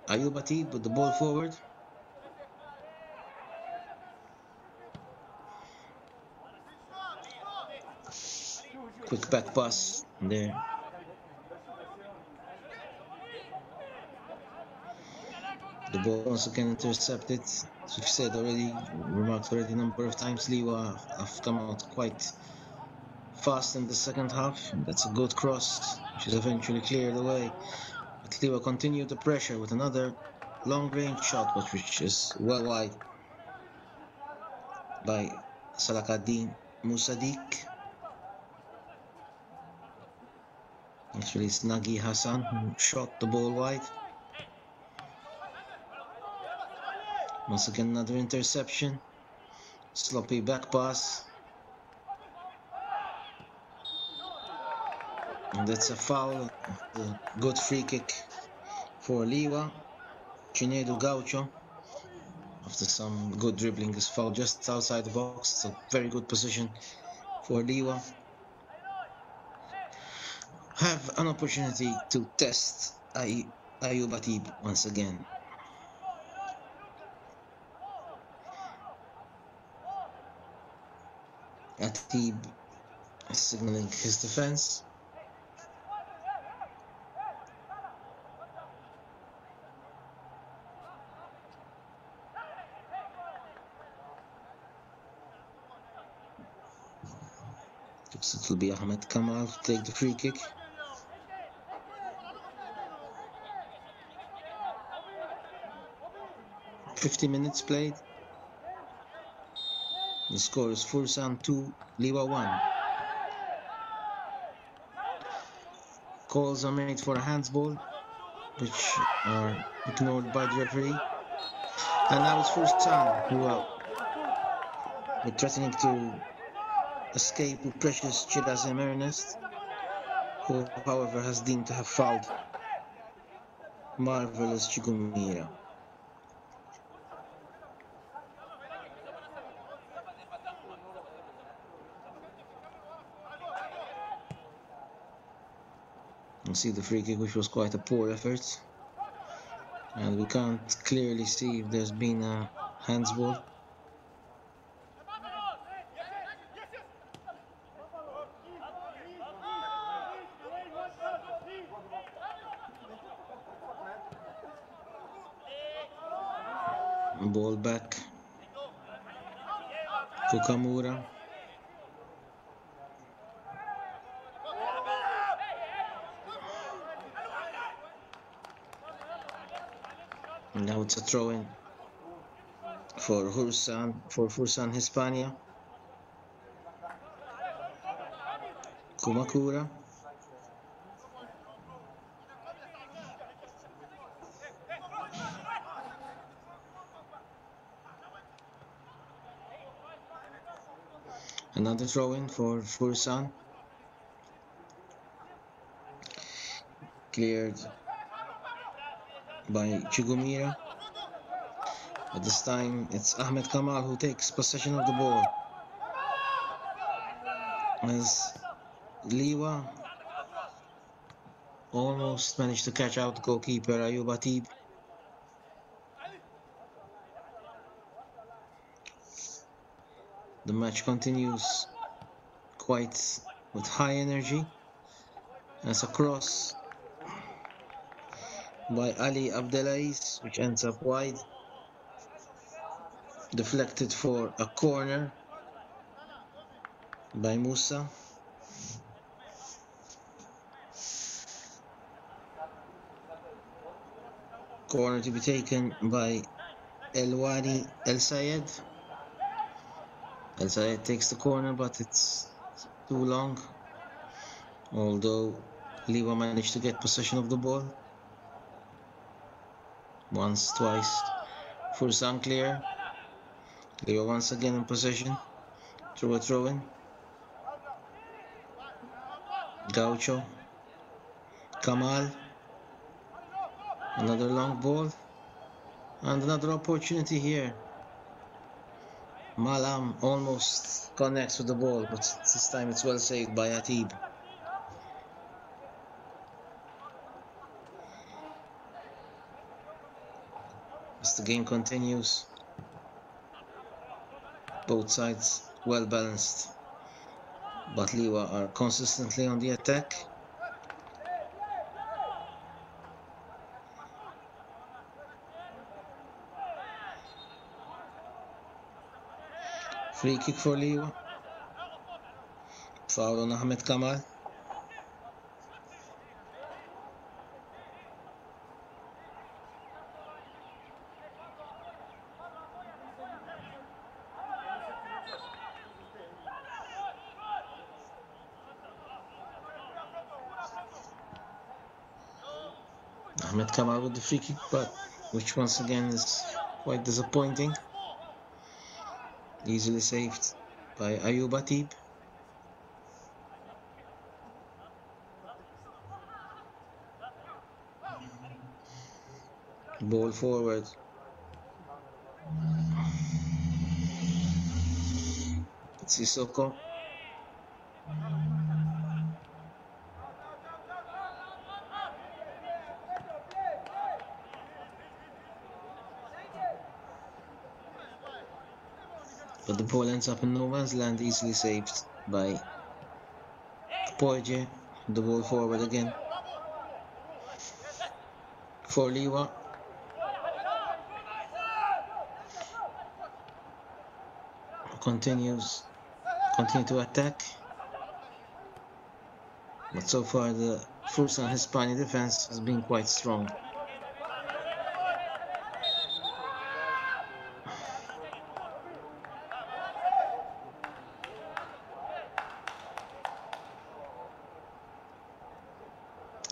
Ayub Atib with the ball forward. Quick back pass there. The ball once again intercepted. As we've said already, remarked already a number of times, Liwa have come out quite fast in the second half. That's a good cross, which is eventually cleared away. But Liwa continued the pressure with another long-range shot, which is well wide by Salakaddin Musadik. Actually, it's Nagi Hassan who shot the ball wide. Once again, another interception. Sloppy back pass. And that's a foul. A good free kick for Liwa. Chinedu Gaucho, after some good dribbling, is fouled just outside the box. It's a very good position for Liwa. Have an opportunity to test Ayub Atib once again. Atib is signaling his defense. It will be Ahmed Kamal to take the free kick. "50 minutes played. The score is Fursan 2, Liwa 1. Calls are made for a handsball, which are ignored by the referee. And now it's Fursan who are threatening to escape with precious Chidazem Ernest, who however has deemed to have fouled Marvelous Chigumira. You see the free kick, which was quite a poor effort, and we can't clearly see if there's been a handsball. Ball back to Kamura. And now it's a throw-in for Fursan Hispania. Kumakura. Another throw-in for Fursan. Cleared by Chigumira. But this time it's Ahmed Kamal who takes possession of the ball. As Liwa almost managed to catch out goalkeeper Ayub Atib. The match continues quite with high energy. As a cross by Ali Abdelaziz, which ends up wide, deflected for a corner by Musa. Corner to be taken by El Wani El Sayed. El Sayed takes the corner, but it's too long. Although Liwa managed to get possession of the ball. Once, twice. Fursan clear. Liwa once again in possession. Through a throw-in. Gaucho. Kamal. Another long ball. And another opportunity here. Malam almost connects with the ball, but this time it's well saved by Atib. As the game continues, both sides well balanced, but Liwa are consistently on the attack. Free kick for Liwa. Foul on Ahmed Kamal. Ahmed Kamal with the free kick, but which once again is quite disappointing. Easily saved by Ayub Atib. Ball forward. Sissoko. But the ball ends up in no man's land, easily saved by Poije. The ball forward again for Liwa. Continue to attack, but so far the fursan Hispania defense has been quite strong.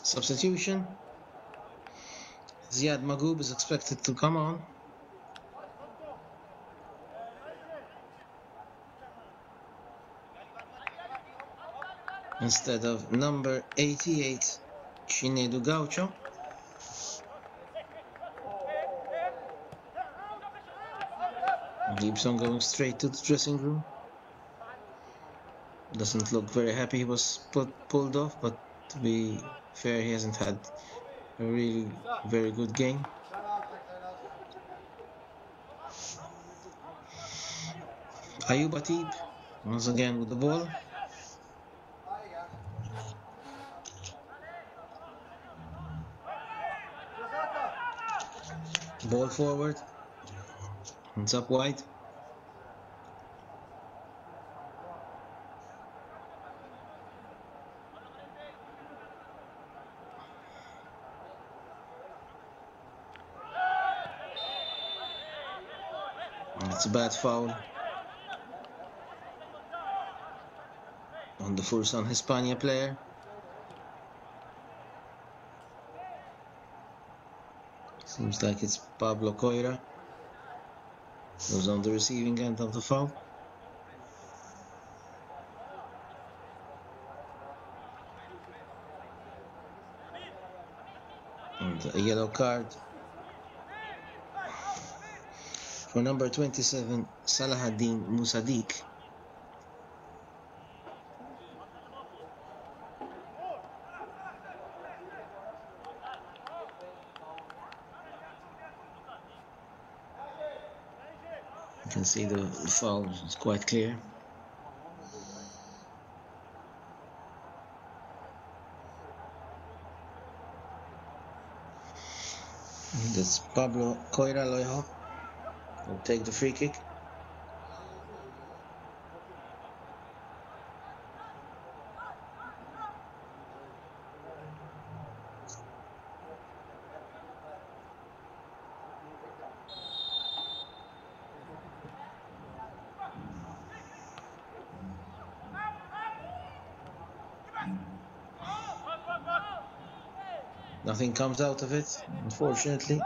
Substitution. Ziad Magoub is expected to come on. Instead of number 88, Chinedu Gaucho. Keeps on going straight to the dressing room. Doesn't look very happy he was pulled off, but to be fair, he hasn't had a really very good game. Ayub Atib once again with the ball. Ball forward. It's up wide. It's a bad foul on the fursan Hispania player. Seems like it's Pablo Coira who's on the receiving end of the foul. And a yellow card for number 27, Salahaddin Musadik. You can see the foul is quite clear. That's Pablo Coira Loiho will take the free kick. Nothing comes out of it, unfortunately.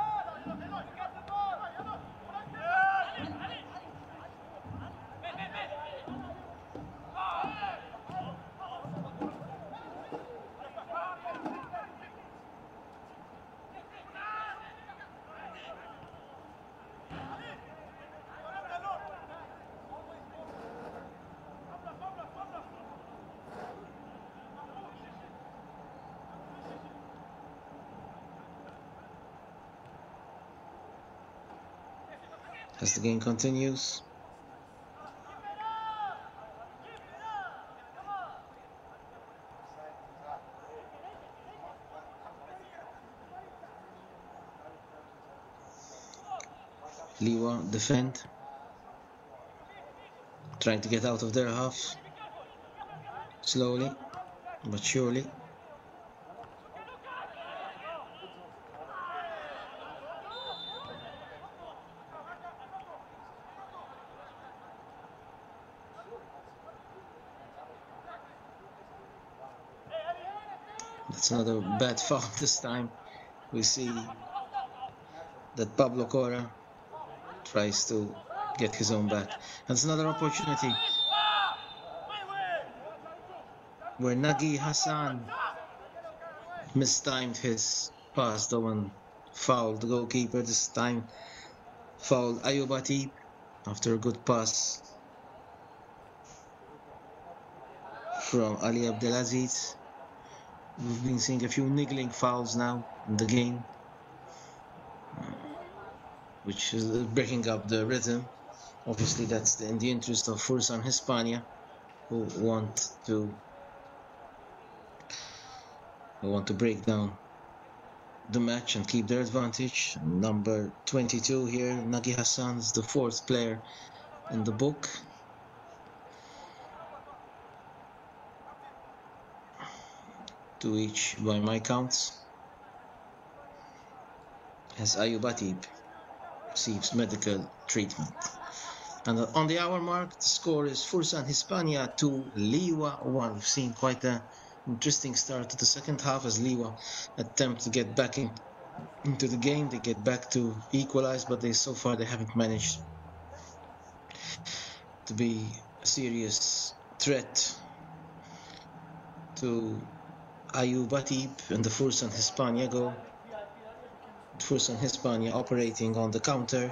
As the game continues. Liwa defend, trying to get out of their half, slowly but surely. That's another bad foul this time. We see that Pablo Cora tries to get his own back. That's another opportunity where Nagi Hassan mistimed his pass, though, and fouled the goalkeeper. This time fouled Ayub Atib after a good pass from Ali Abdelaziz. We've been seeing a few niggling fouls now in the game, which is breaking up the rhythm. Obviously, that's in the interest of Fursan Hispania, who want to break down the match and keep their advantage. Number 22 here, Nagi Hassan, is the fourth player in the book. Two each by my counts, as Ayub Atib receives medical treatment. And on the hour mark, the score is Fursan Hispania 2, Liwa 1. We've seen quite an interesting start to the second half as Liwa attempt to get back into the game. They get back to equalize, but so far they haven't managed to be a serious threat to Ayub Atib and the Fursan Hispania goal. Fursan Hispania operating on the counter.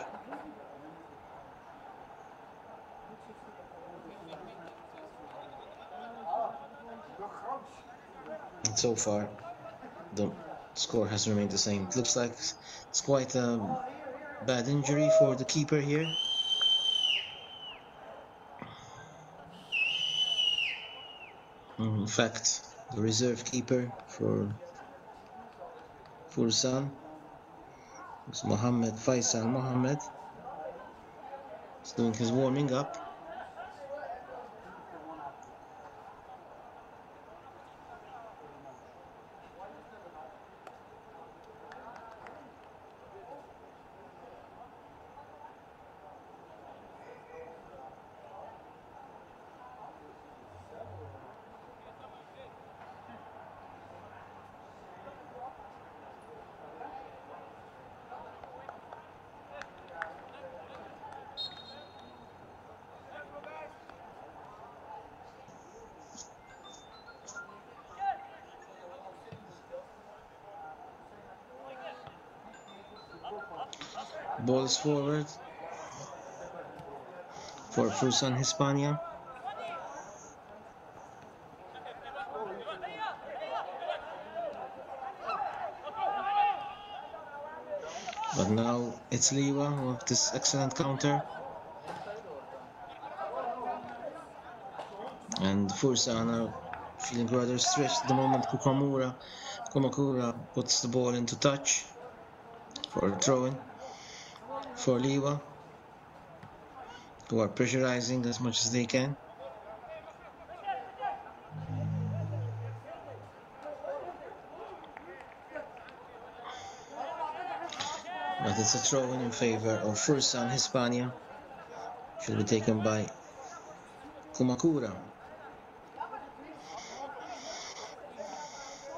And so far, the score has remained the same. It looks like it's quite a bad injury for the keeper here. In fact, the reserve keeper for Fursan is Mohammed Faisal Mohammed. He's doing his warming up. Balls forward for Fursan Hispania. But now it's Liwa with this excellent counter. And fursan are feeling rather stretched at the moment. Kumakura puts the ball into touch for a throw-in for Liwa, who are pressurizing as much as they can. But it's a throw-in in favor of fursan Hispania. Should be taken by Kumakura.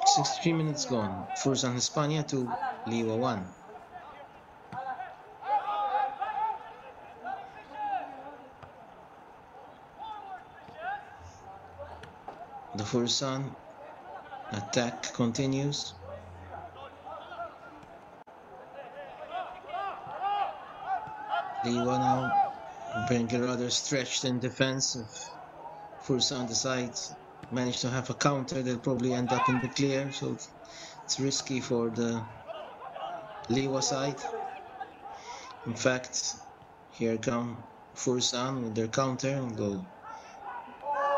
63 minutes gone. Fursan Hispania 2, Liwa 1. The Fursan attack continues. Liwa now being rather stretched in defense. If Fursan decides manage to have a counter, they'll probably end up in the clear. So it's risky for the Liwa side. In fact, here come Fursan with their counter, although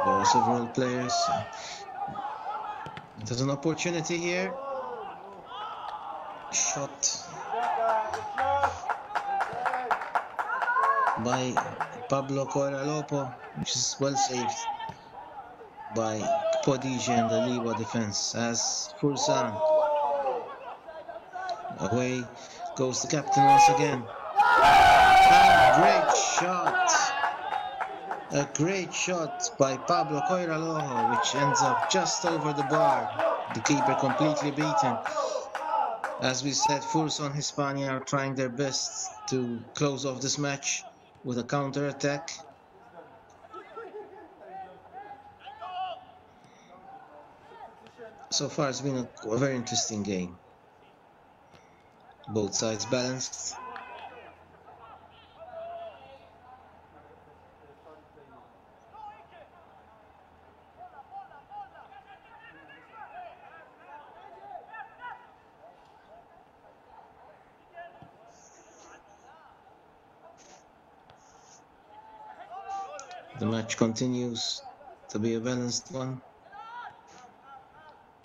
there are several players. There's an opportunity here. Shot by Pablo Coiralopo, which is well saved by Podije and the Liwa defense. As Fursan, away goes the captain once again. And a great shot by Pablo Coiralopo, which ends up just over the bar. The keeper completely beaten. As we said, Fursan Hispania are trying their best to close off this match with a counter attack. So far, it's been a very interesting game. Both sides balanced. The match continues to be a balanced one.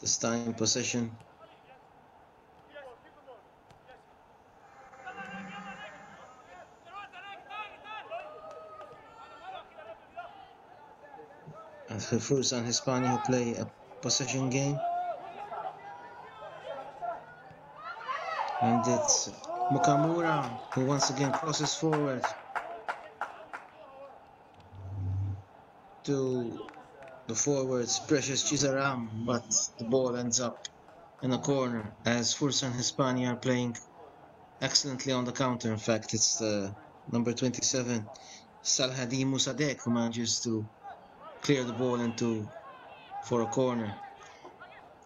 This time possession. As for Fursan Hispania, who play a possession game. And it's Mukamura who once again crosses forward to the forwards Precious Chizaram, but the ball ends up in a corner as Fursan Hispania are playing excellently on the counter. In fact, it's the number 27 Salhadi Musadek who manages to clear the ball for a corner.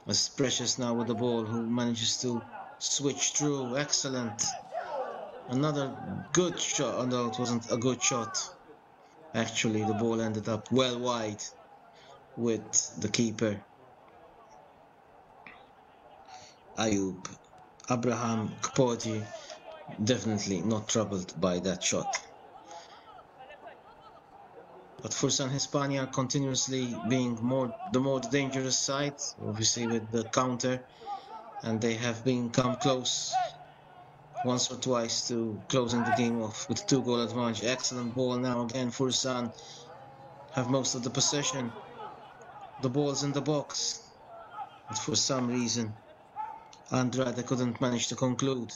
As Precious now with the ball, who manages to switch through. Excellent. Another good shot, although it wasn't a good shot. Actually, the ball ended up well wide with the keeper, Ayub. Abraham Kpoji definitely not troubled by that shot. But Fursan Hispania continuously being the more dangerous side, obviously with the counter, and they have come close once or twice to closing the game off with a 2-goal advantage. Excellent ball now again. Fursan have most of the possession. The ball's in the box, but for some reason Andrade couldn't manage to conclude.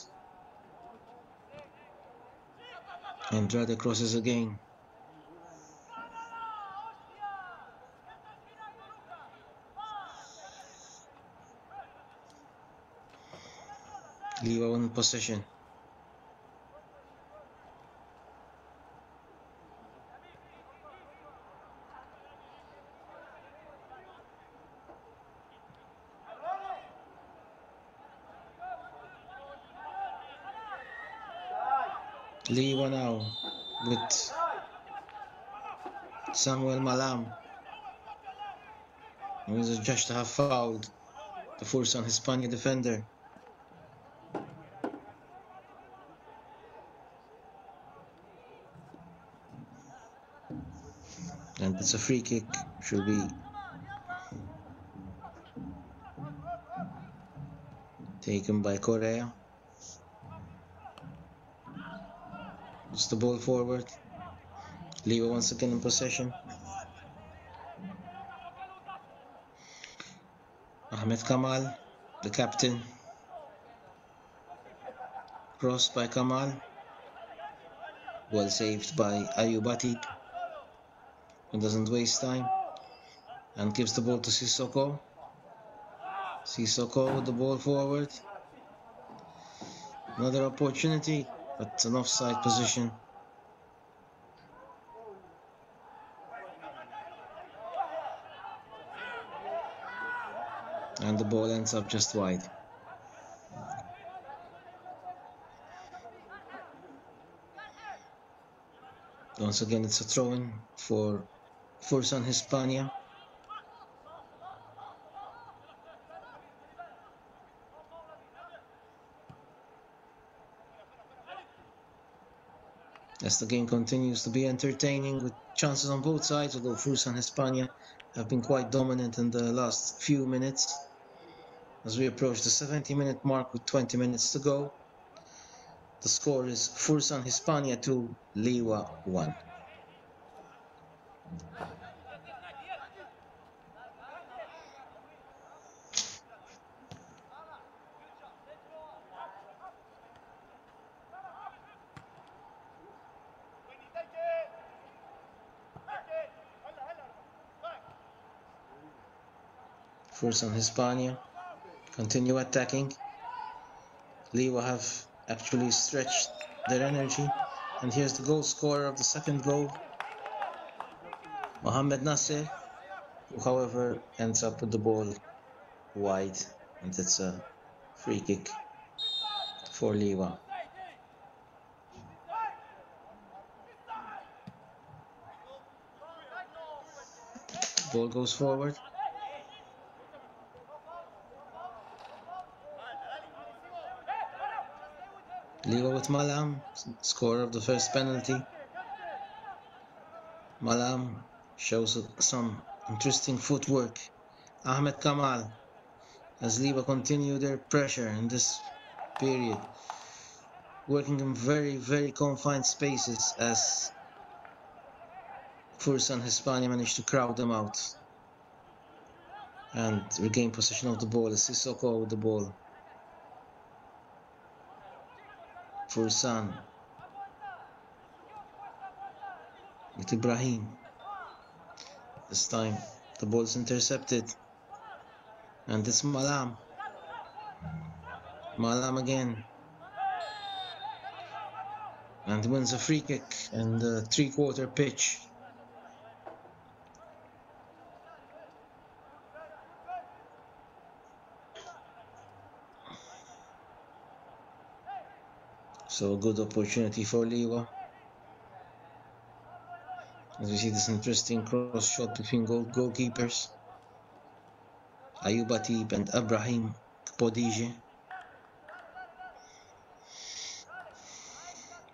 Andrade crosses again. Liwa in possession. Liwa now with Samuel Malam, who is judged to have fouled the Fursan Hispania defender. And it's a free kick, should be taken by Korea. Puts the ball forward. Liwa once again in possession. Ahmed Kamal, the captain. Crossed by Kamal. Well saved by Ayubati, who doesn't waste time and gives the ball to Sissoko. Sissoko with the ball forward. Another opportunity, but an offside position. And the ball ends up just wide. Once again, it's a throw-in for fursan Hispania. As the game continues to be entertaining with chances on both sides, although fursan Hispania have been quite dominant in the last few minutes. As we approach the 70-minute mark with 20 minutes to go, the score is fursan Hispania 2, Liwa 1. Fursan Hispania continue attacking. Liwa have actually stretched their energy. And here's the goal scorer of the second goal, Mohamed Nasser, who however ends up with the ball wide, and it's a free kick for Liwa. Ball goes forward. Liwa with Malam, scorer of the first penalty. Malam shows some interesting footwork. Ahmed Kamal, as Liwa continue their pressure in this period, working in very, very confined spaces as Fursan Hispania managed to crowd them out and regain possession of the ball. Sissoko with the ball. Fursan with Ibrahim. This time the ball is intercepted, and it's Malam. Malam again, and wins a free kick in the three-quarter pitch. So a good opportunity for Liwa. As we see this interesting cross shot between goalkeepers, Ayubatib and Ibrahim Podije.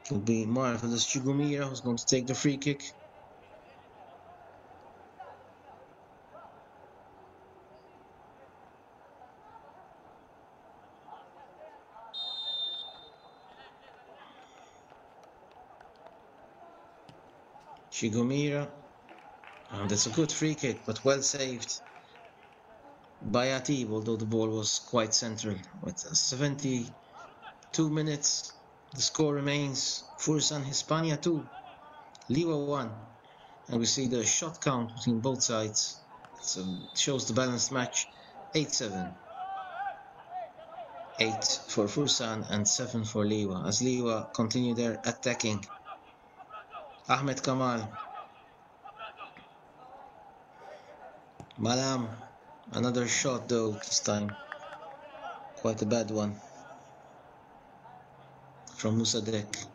It will be Marvelous Chigumira who's going to take the free kick. Chigumira, and it's a good free kick, but well saved by Atib, although the ball was quite central. With 72 minutes, the score remains Fursan Hispania 2, Liwa 1, and we see the shot count between both sides. So it shows the balanced match, 8-7. 8 for Fursan and 7 for Liwa, as Liwa continue their attacking. Ahmed Kamal. Malam, another shot though, this time quite a bad one from Musadek.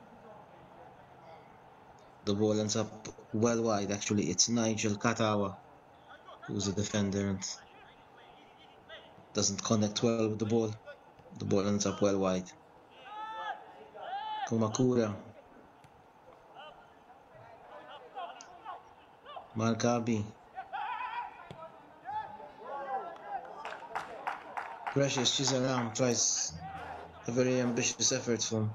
The ball ends up well wide. Actually, it's Nigel Katawa who's a defender and doesn't connect well with the ball. The ball ends up well wide. Kumakura. Markabi. Precious Chizaram tries a very ambitious effort from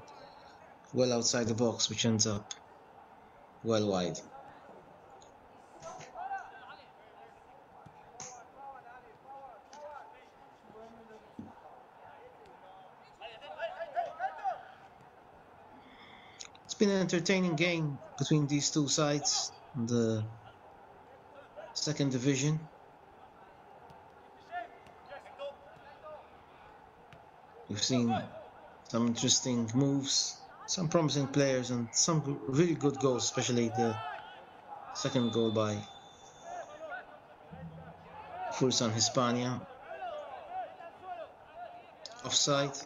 well outside the box, which ends up well wide. It's been an entertaining game between these two sides in the second division. We've seen some interesting moves, some promising players, and some really good goals, especially the second goal by Fursan Hispania. Offside,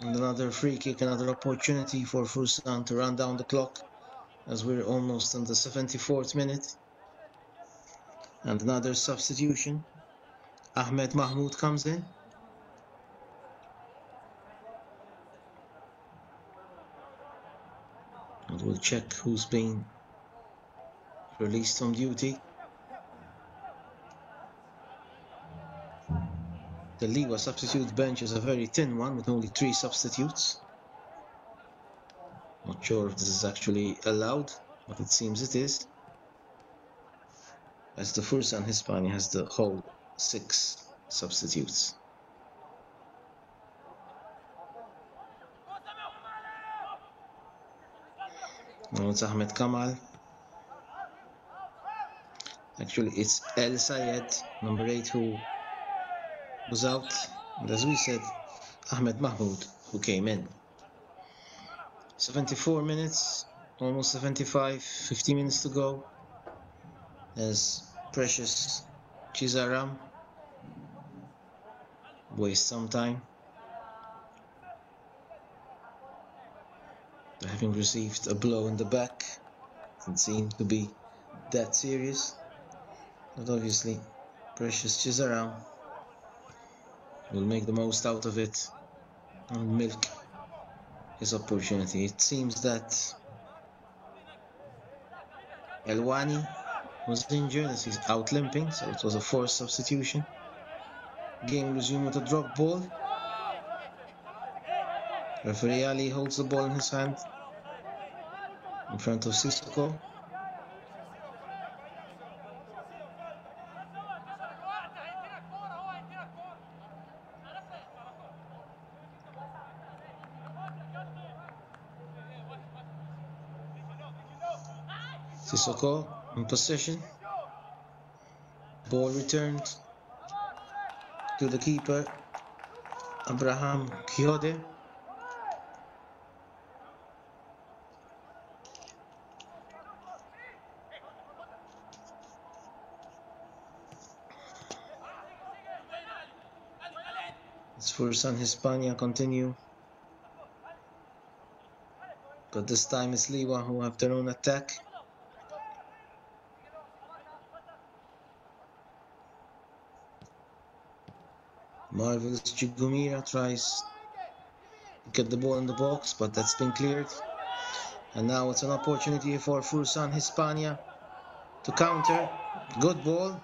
and another free kick, another opportunity for Fursan to run down the clock as we're almost in the 74th minute. And another substitution. Ahmed Mahmoud comes in. And we'll check who's been released from duty. The Liwa substitute bench is a very thin one with only 3 substitutes. Not sure if this is actually allowed, but it seems it is. As the Fursan Hispania has the whole 6 substitutes. Now it's Ahmed Kamal. Actually, it's El Sayed, number 8, who was out. And as we said, Ahmed Mahmoud, who came in. 74 minutes, almost 75, 50 minutes to go. As Precious Chizaram wastes some time. Having received a blow in the back. Doesn't seem to be that serious. But obviously, Precious Chizaram will make the most out of it and milk his opportunity. It seems that Elwani was injured as he's out limping, so it was a forced substitution. Game resumed with a drop ball. Referee Ali holds the ball in his hand in front of Sissoko. Sissoko in possession. Ball returned to the keeper, Abraham Kiode. It's Fursan Hispania continue. But this time it's Liwa who have their own attack. Marvelous Chigumira tries to get the ball in the box, but that's been cleared. And now it's an opportunity for Fursan Hispania to counter. Good ball.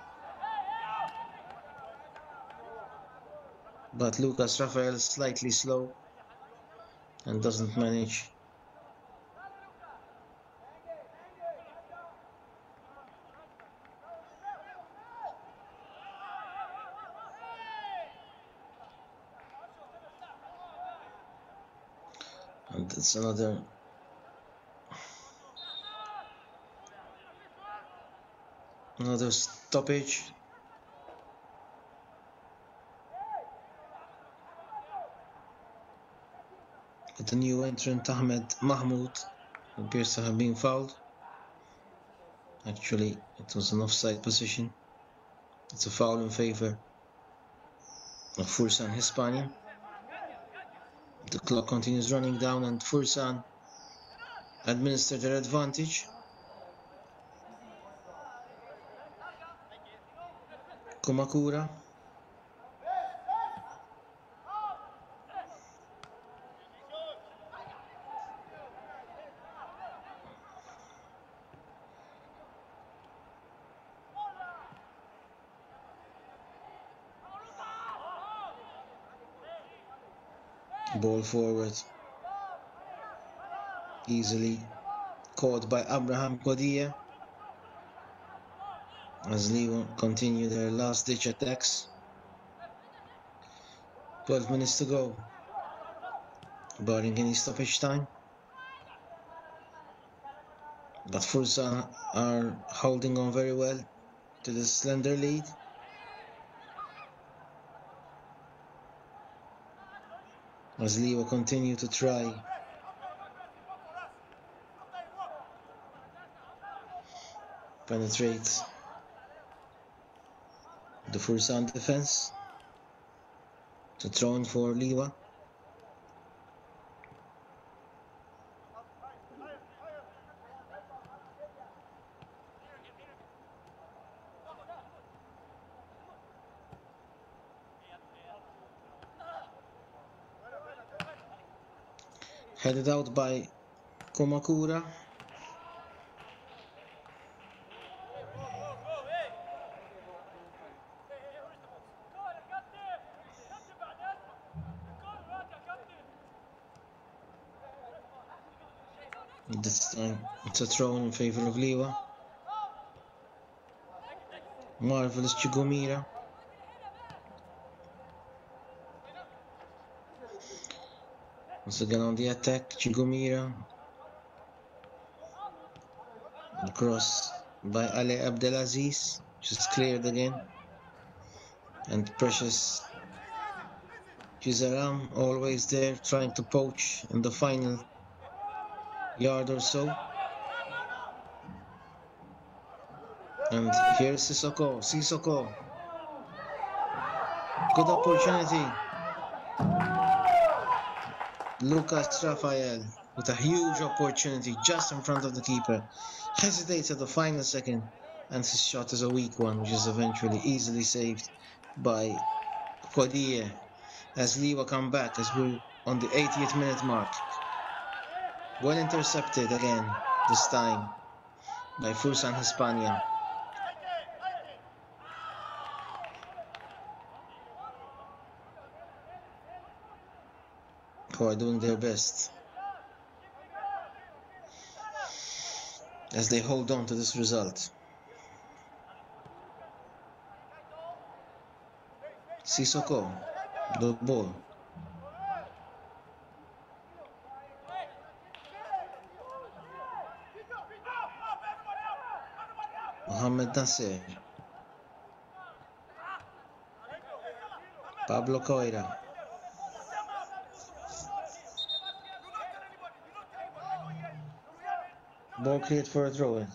But Lucas Rafael is slightly slow and doesn't manage. And it's another stoppage. With the new entrant Ahmed Mahmoud, who appears to have been fouled. Actually, it was an offside position. It's a foul in favor of Fursan Hispania. The clock continues running down and Fursan administer their advantage. Kumakura. Ball forward. Easily caught by Abraham Kodia. As Liwa continue their last-ditch attacks. 12 minutes to go. Barring any stoppage time. But fursan are holding on very well to this slender lead. As Liwa continue to try. Penetrate the fursan defense. To throw in for Liwa. Headed out by Komakura. This time it's a throw in favor of Liwa. Marvelous Chigumira. Once again on the attack, Chigumira. Cross by Ali Abdelaziz, which is cleared again. And precious Chizaram always there trying to poach in the final yard or so. And here's Sissoko. Good opportunity. Lucas Rafael with a huge opportunity just in front of the keeper. Hesitates at the final second, and his shot is a weak one, which is eventually easily saved by Kodie as Liwa come back as we're on the 80th minute mark. Well intercepted again, this time by Fursan Hispania. Who are doing their best as they hold on to this result. Sissoko, the ball. Mohamed Nasser. Pablo Coira. Ball cleared for a throw-in.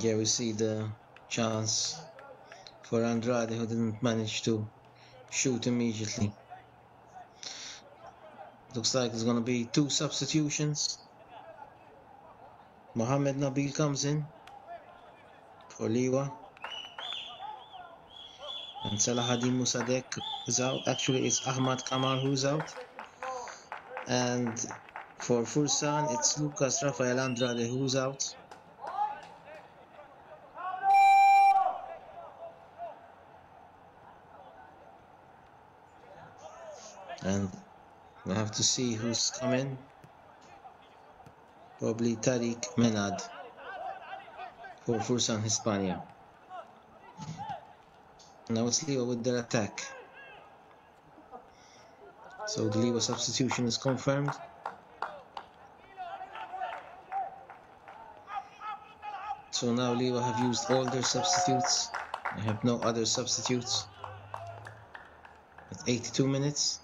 Here we see the chance for Andrade, who didn't manage to shoot immediately. Looks like there's going to be two substitutions. Mohamed Nabil comes in for Liwa. And Salahuddin Musadek is out. Actually, it's Ahmad Kamal who's out. And for Fursan, it's Lucas Rafael Andrade who's out. And we have to see who's coming. Probably Tariq Menad for Fursan Hispania. Now it's Liwa with their attack. So the Liwa substitution is confirmed. So now Liwa have used all their substitutes. They have no other substitutes. At 82 minutes.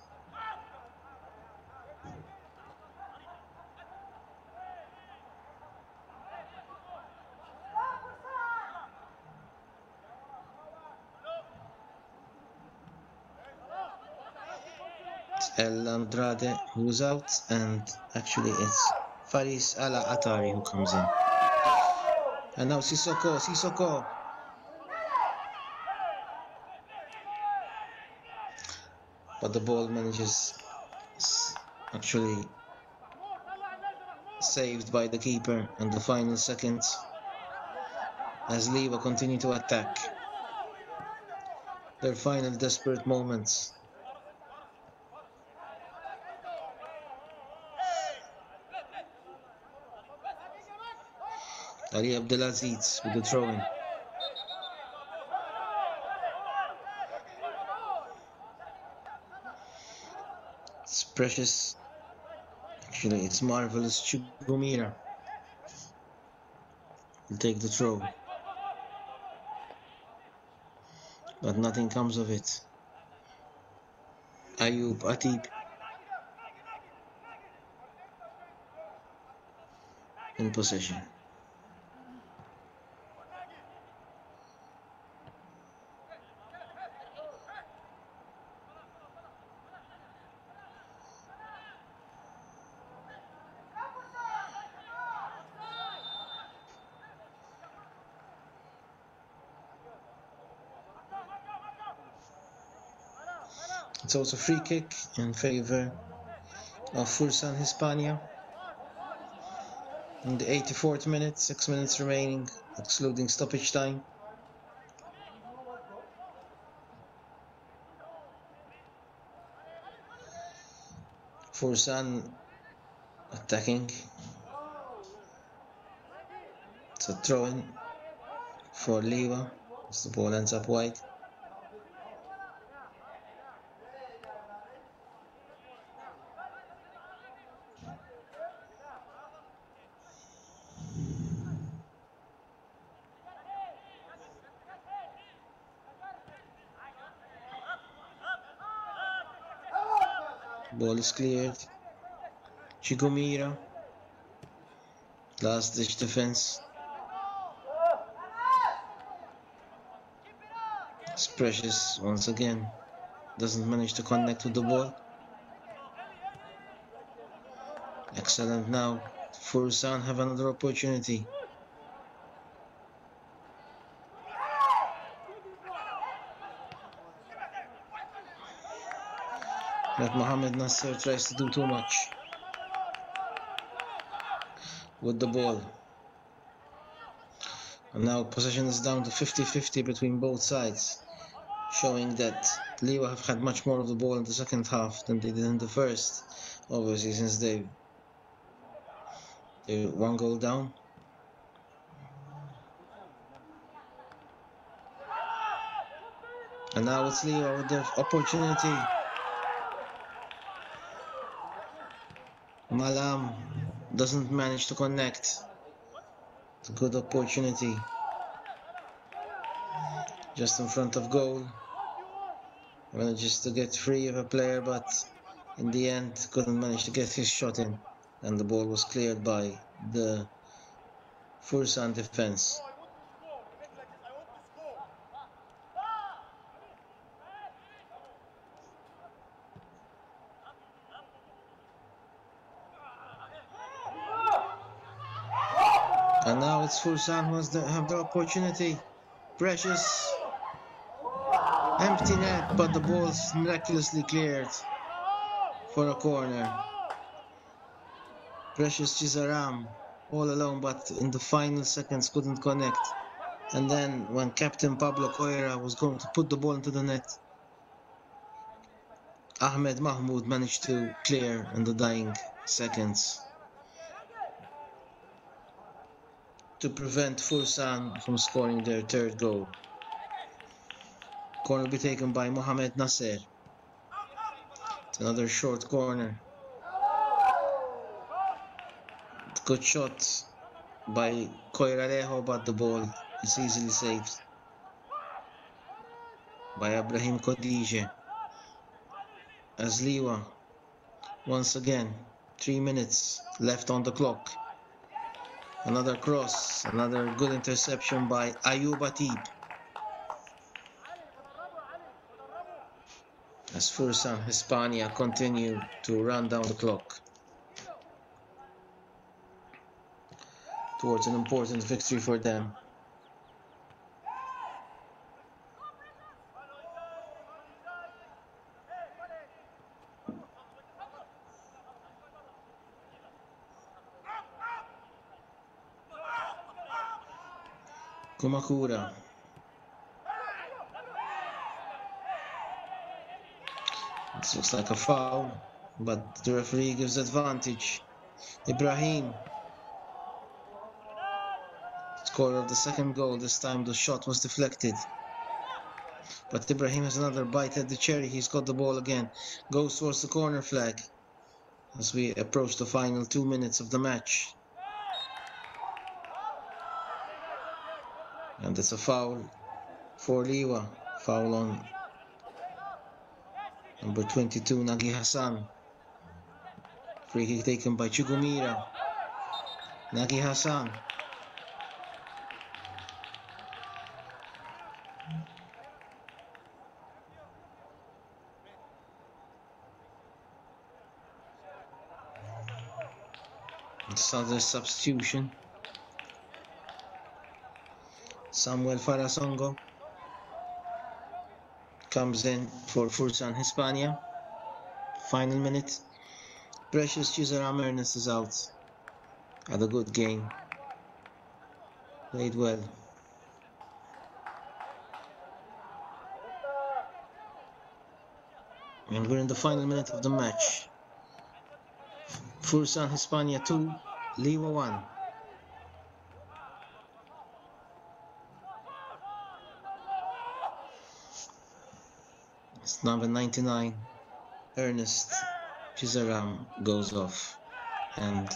El Andrade who's out, and actually it's Faris Ala Atari who comes in. And now Sissoko. But the ball manages actually saved by the keeper in the final seconds as Liwa continue to attack. Their final desperate moments. Ali Abdelaziz with the throw-in. It's precious. Actually, it's marvelous. Chugumira will take the throw. But nothing comes of it. Ayub Atib in possession. It's also free kick in favor of Fursan Hispania. In the 84th minute, 6 minutes remaining, excluding stoppage time. Fursan attacking. It's a throw-in for Liwa as the ball ends up wide. Ball is cleared. Chigomira. Last ditch defense. It's precious once again. Doesn't manage to connect with the ball. Excellent now. Fursan have another opportunity. But Mohamed Nasser tries to do too much with the ball. And now possession is down to 50-50 between both sides, showing that Liwa have had much more of the ball in the second half than they did in the first, obviously, since they're 1 goal down. And now it's Liwa with the opportunity. Malam doesn't manage to connect. It's a good opportunity. Just in front of goal. Manages to get free of a player, but in the end couldn't manage to get his shot in. And the ball was cleared by the Fursan defense. And now it's Fursan who have the opportunity. Precious. Empty net, but the ball's miraculously cleared for a corner. Precious Chizaram all alone, but in the final seconds couldn't connect. And then when Captain Pablo Coira was going to put the ball into the net, Ahmed Mahmoud managed to clear in the dying seconds to prevent Fursan from scoring their third goal. Corner will be taken by Mohamed Nasser. It's another short corner. Good shot by Coirarejo, but the ball is easily saved by Ibrahim Kodije. As Liwa, once again, 3 minutes left on the clock. Another cross, another good interception by Ayub Atib. As Fursan Hispania continue to run down the clock towards an important victory for them. Kumakura. This looks like a foul, but the referee gives advantage. Ibrahim, scorer of the second goal. This time the shot was deflected. But Ibrahim has another bite at the cherry. He's got the ball again. Goes towards the corner flag as we approach the final 2 minutes of the match. And it's a foul for Liwa. Foul on number 22, Nagi Hassan. Free kick taken by Chugumira. Nagi Hassan. It's another substitution. Samuel Farasongo comes in for Fursan Hispania. Final minute. Precious Chizaram Ernest is out. Had a good game. Played well. And we're in the final minute of the match. Fursan Hispania 2, Liwa 1. It's number 99, Ernest Chizaram goes off. And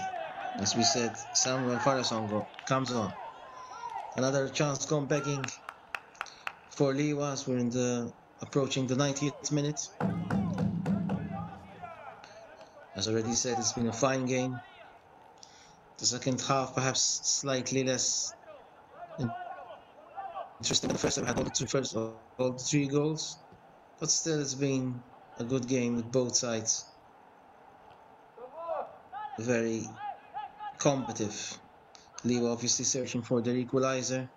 as we said, Samuel Farasongo comes on. Another chance gone begging for Liwa as we're approaching the 90th minute. As already said, it's been a fine game. The second half perhaps slightly less interesting than the first. We had all the three goals, but still it's been a good game with both sides. Very combative. Liwa obviously searching for their equalizer,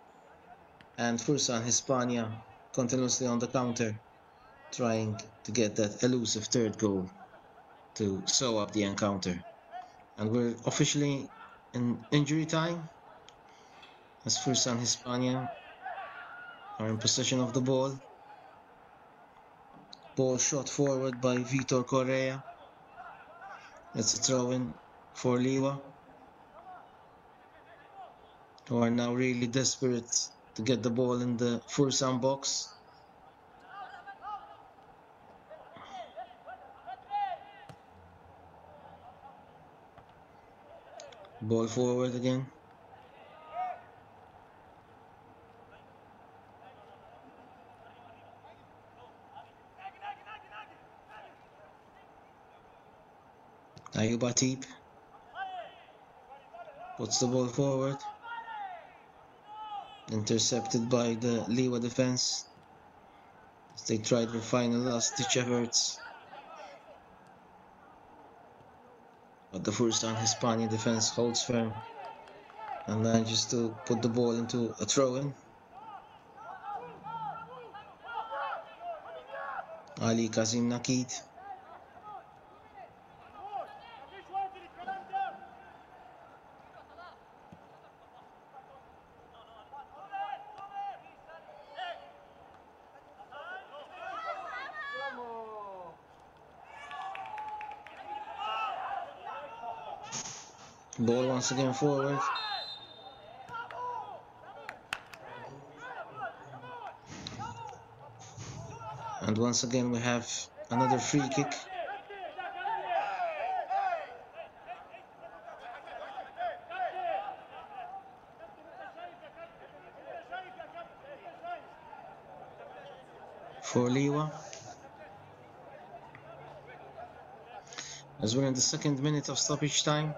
and Fursan Hispania continuously on the counter, trying to get that elusive third goal to sew up the encounter. And we're officially in injury time as Fursan Hispania are in possession of the ball. Ball shot forward by Vitor Correa. It's a throw-in for Liwa, who are now really desperate to get the ball in the Fursan box. Ball forward again. Ayub Atib puts the ball forward. Intercepted by the Liwa defense as they tried their final last-ditch efforts. But the Fursan Hispania defense holds firm and manages to put the ball into a throw-in. Ali Kazim Nakid. Ball once again forward. And once again we have another free kick. For Liwa. As we're in the second minute of stoppage time.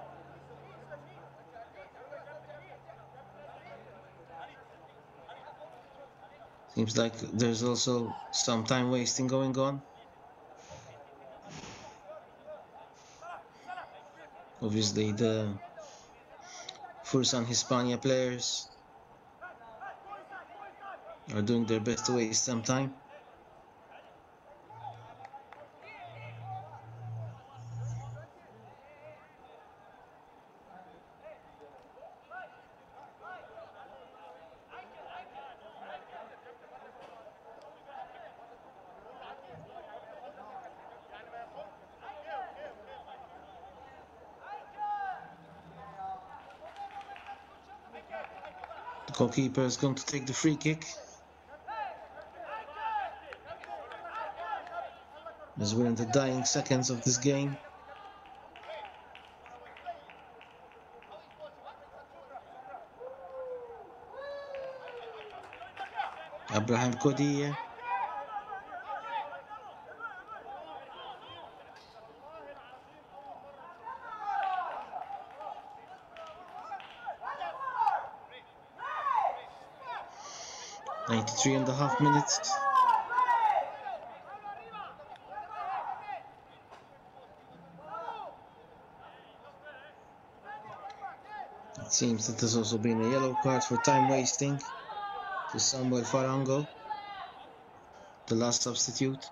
Seems like there's also some time wasting going on. Obviously the Fursan Hispania players are doing their best to waste some time. Goalkeeper is going to take the free kick. As we're in the dying seconds of this game. Abraham Kodie. .5 minutes. It seems that there's also been a yellow card for time wasting to Samuel Farango, the last substitute.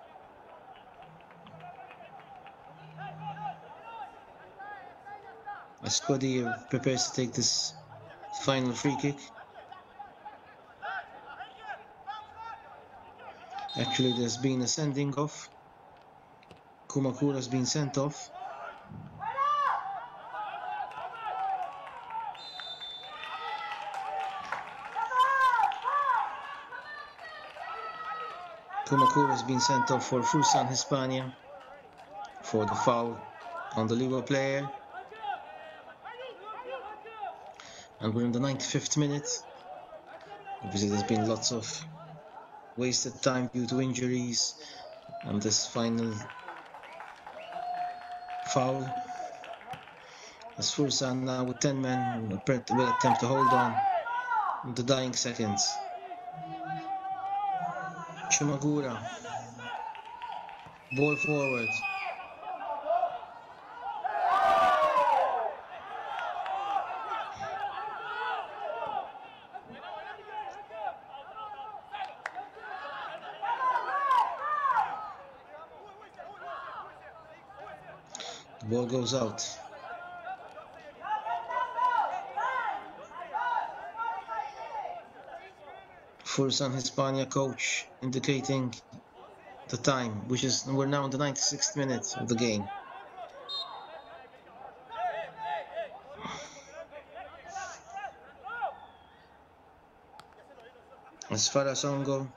As Kodie prepares to take this final free kick. Actually, there's been a sending off. Kumakura has been sent off. Kumakura has been sent off for Fursan, Hispania, for the foul on the Liwa player. And we're in the 95th minute. Obviously, there's been lots of wasted time due to injuries, and this final foul. As Fursan now with 10 men will attempt to hold on in the dying seconds. Chumagura, ball forward. The ball goes out. Fursan Hispania coach indicating the time, which is we're now in the 96th minute of the game. As Farasongo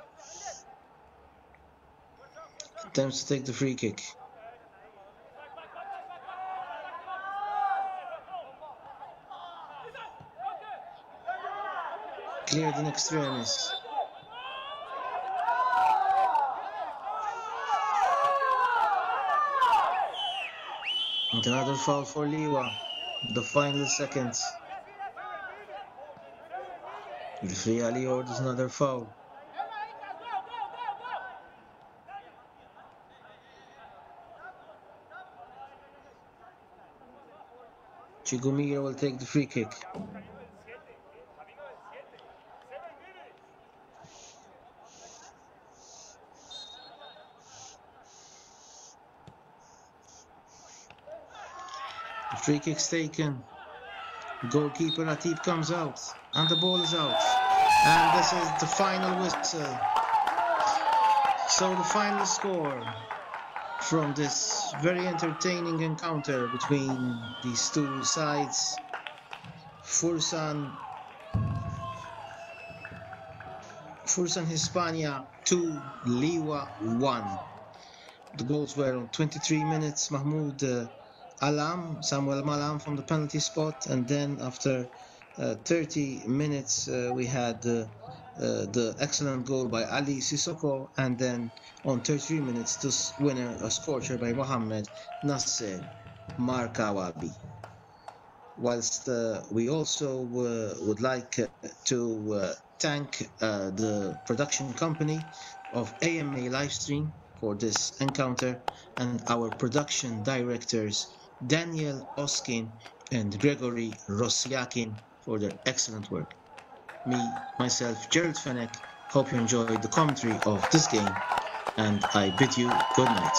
attempts to take the free kick. Cleared in extremis. And another foul for Liwa, the final seconds. Referee Ali orders another foul. Chigumira will take the free kick. The free kick's taken. Goalkeeper Atib comes out, and the ball is out. And this is the final whistle. So the final score from this very entertaining encounter between these two sides. Fursan Hispania 2, Liwa 1. The goals were on 23 minutes. Mahmoud Samuel Malam from the penalty spot, and then after 30 minutes we had the excellent goal by Ali Sissoko, and then on 33 minutes this winner, a scorcher by Mohammed Nasser Markawabi. Whilst we also would like to thank the production company of AMA Livestream for this encounter, and our production directors Daniel Oskin and Gregory Rosyakin for their excellent work. Myself, Gerald Fenech, hope you enjoyed the commentary of this game, and I bid you good night.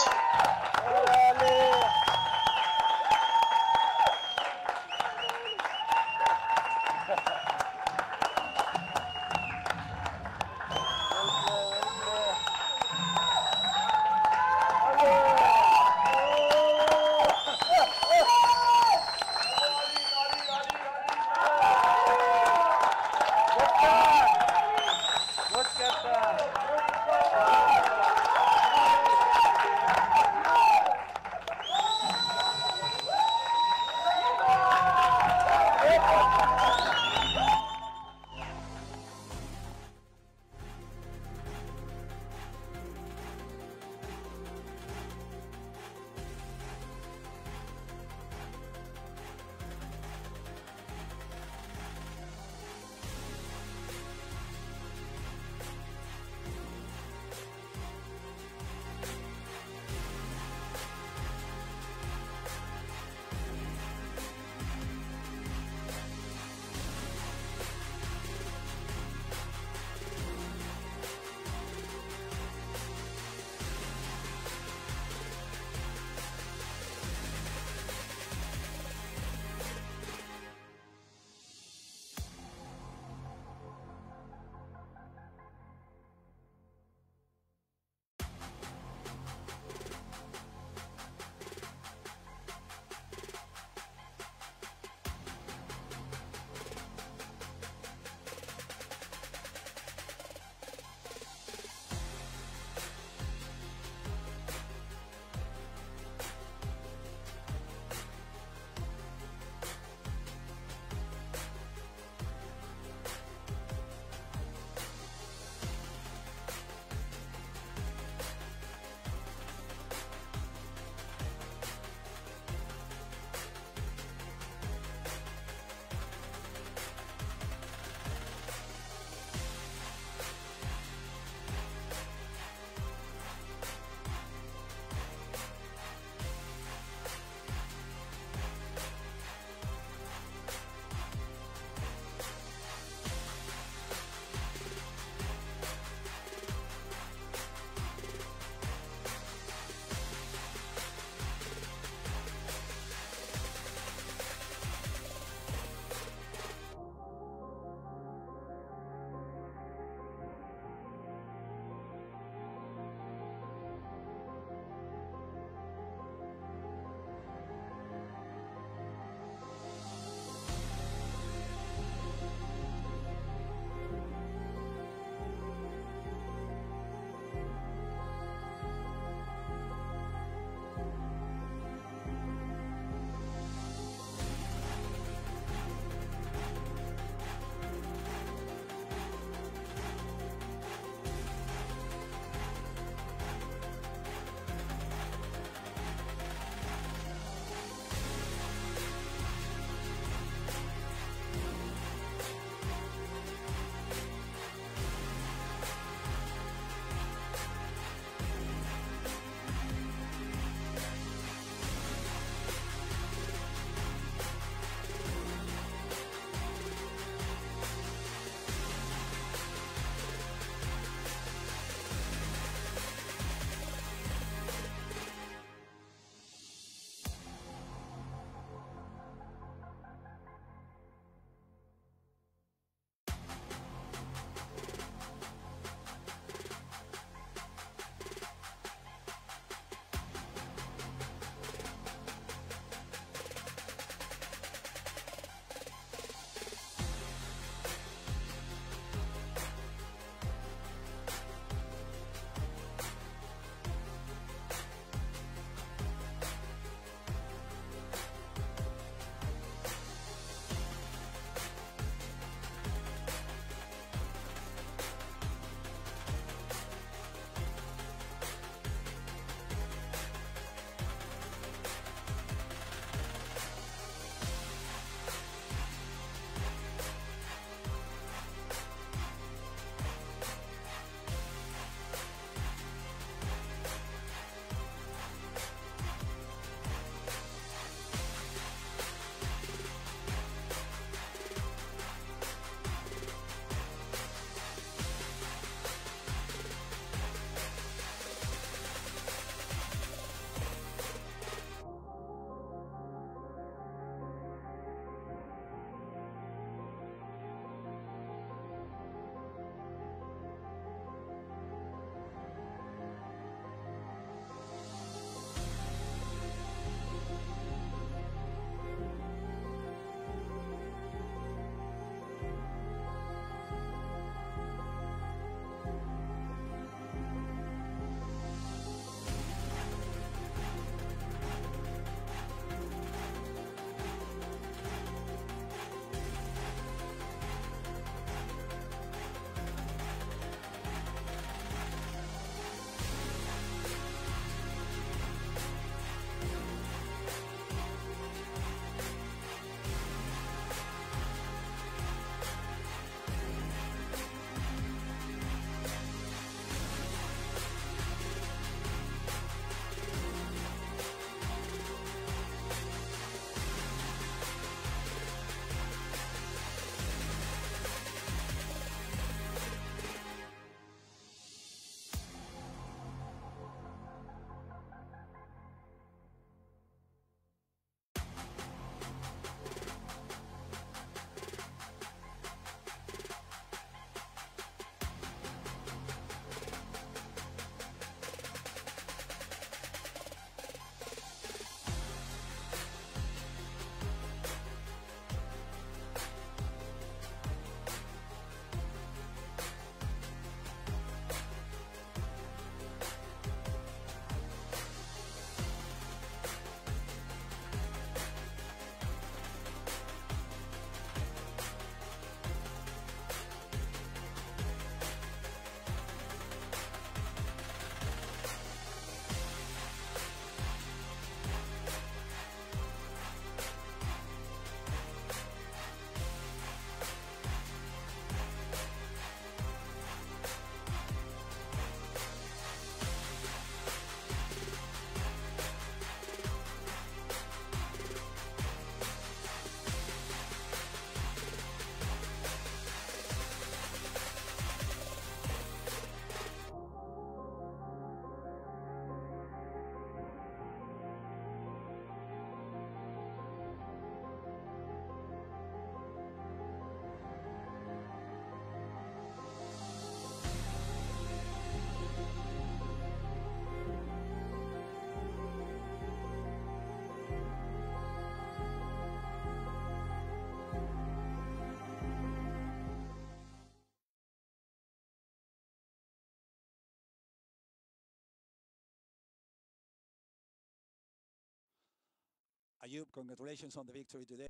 Ayub, congratulations on the victory today.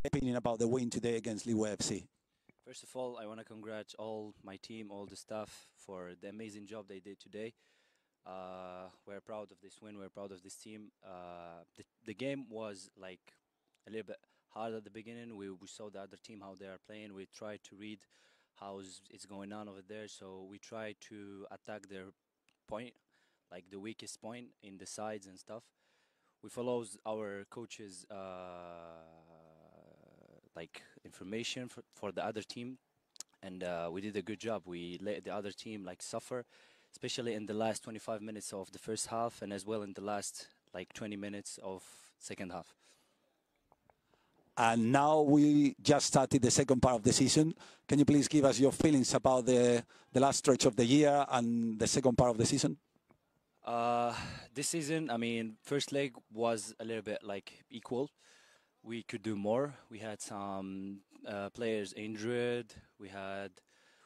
Opinion about the win today against Liwa FC. First of all, I want to congratulate all my team, all the staff for the amazing job they did today. We're proud of this win. We're proud of this team. The game was like a little bit hard at the beginning. We saw the other team how they are playing. We tried to read it's going on over there. So we tried to attack their point, like the weakest point in the sides and stuff. We follows our coaches like information for the other team, and we did a good job. We let the other team like suffer, especially in the last 25 minutes of the first half, and as well in the last like 20 minutes of second half. And now we just started the second part of the season. Can you please give us your feelings about the last stretch of the year and the second part of the season? This season, I mean, first leg was a little bit like equal. We could do more. We had some players injured. We had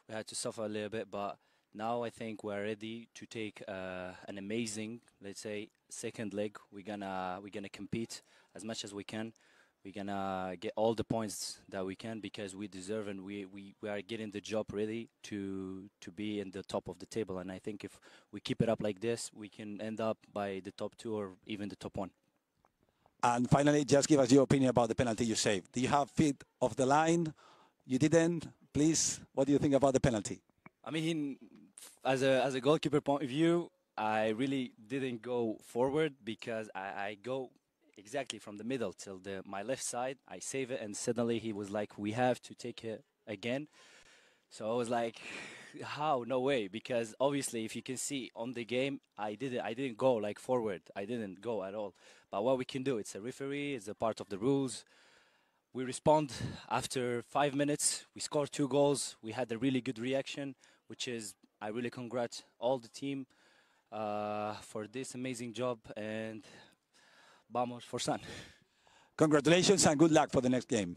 to suffer a little bit, but now I think we're ready to take an amazing, let's say, second leg. We're gonna compete as much as we can. We're gonna get all the points that we can because we deserve, and we are getting the job ready to be in the top of the table. And I think if we keep it up like this, we can end up by the top 2 or even the top 1. And finally, just give us your opinion about the penalty you saved. Do you have feet off the line? You didn't. Please, what do you think about the penalty? I mean, as a goalkeeper point of view, I really didn't go forward because I go exactly from the middle till my left side. I save it, and suddenly he was like, "We have to take it again." So I was like, "How? No way!" Because obviously, if you can see on the game, I didn't go like forward. I didn't go at all. But what we can do, it's a referee. It's a part of the rules. We respond after 5 minutes. We scored 2 goals. We had a really good reaction, which is I really congratulate all the team for this amazing job, and vamos fursan. Congratulations and good luck for the next game.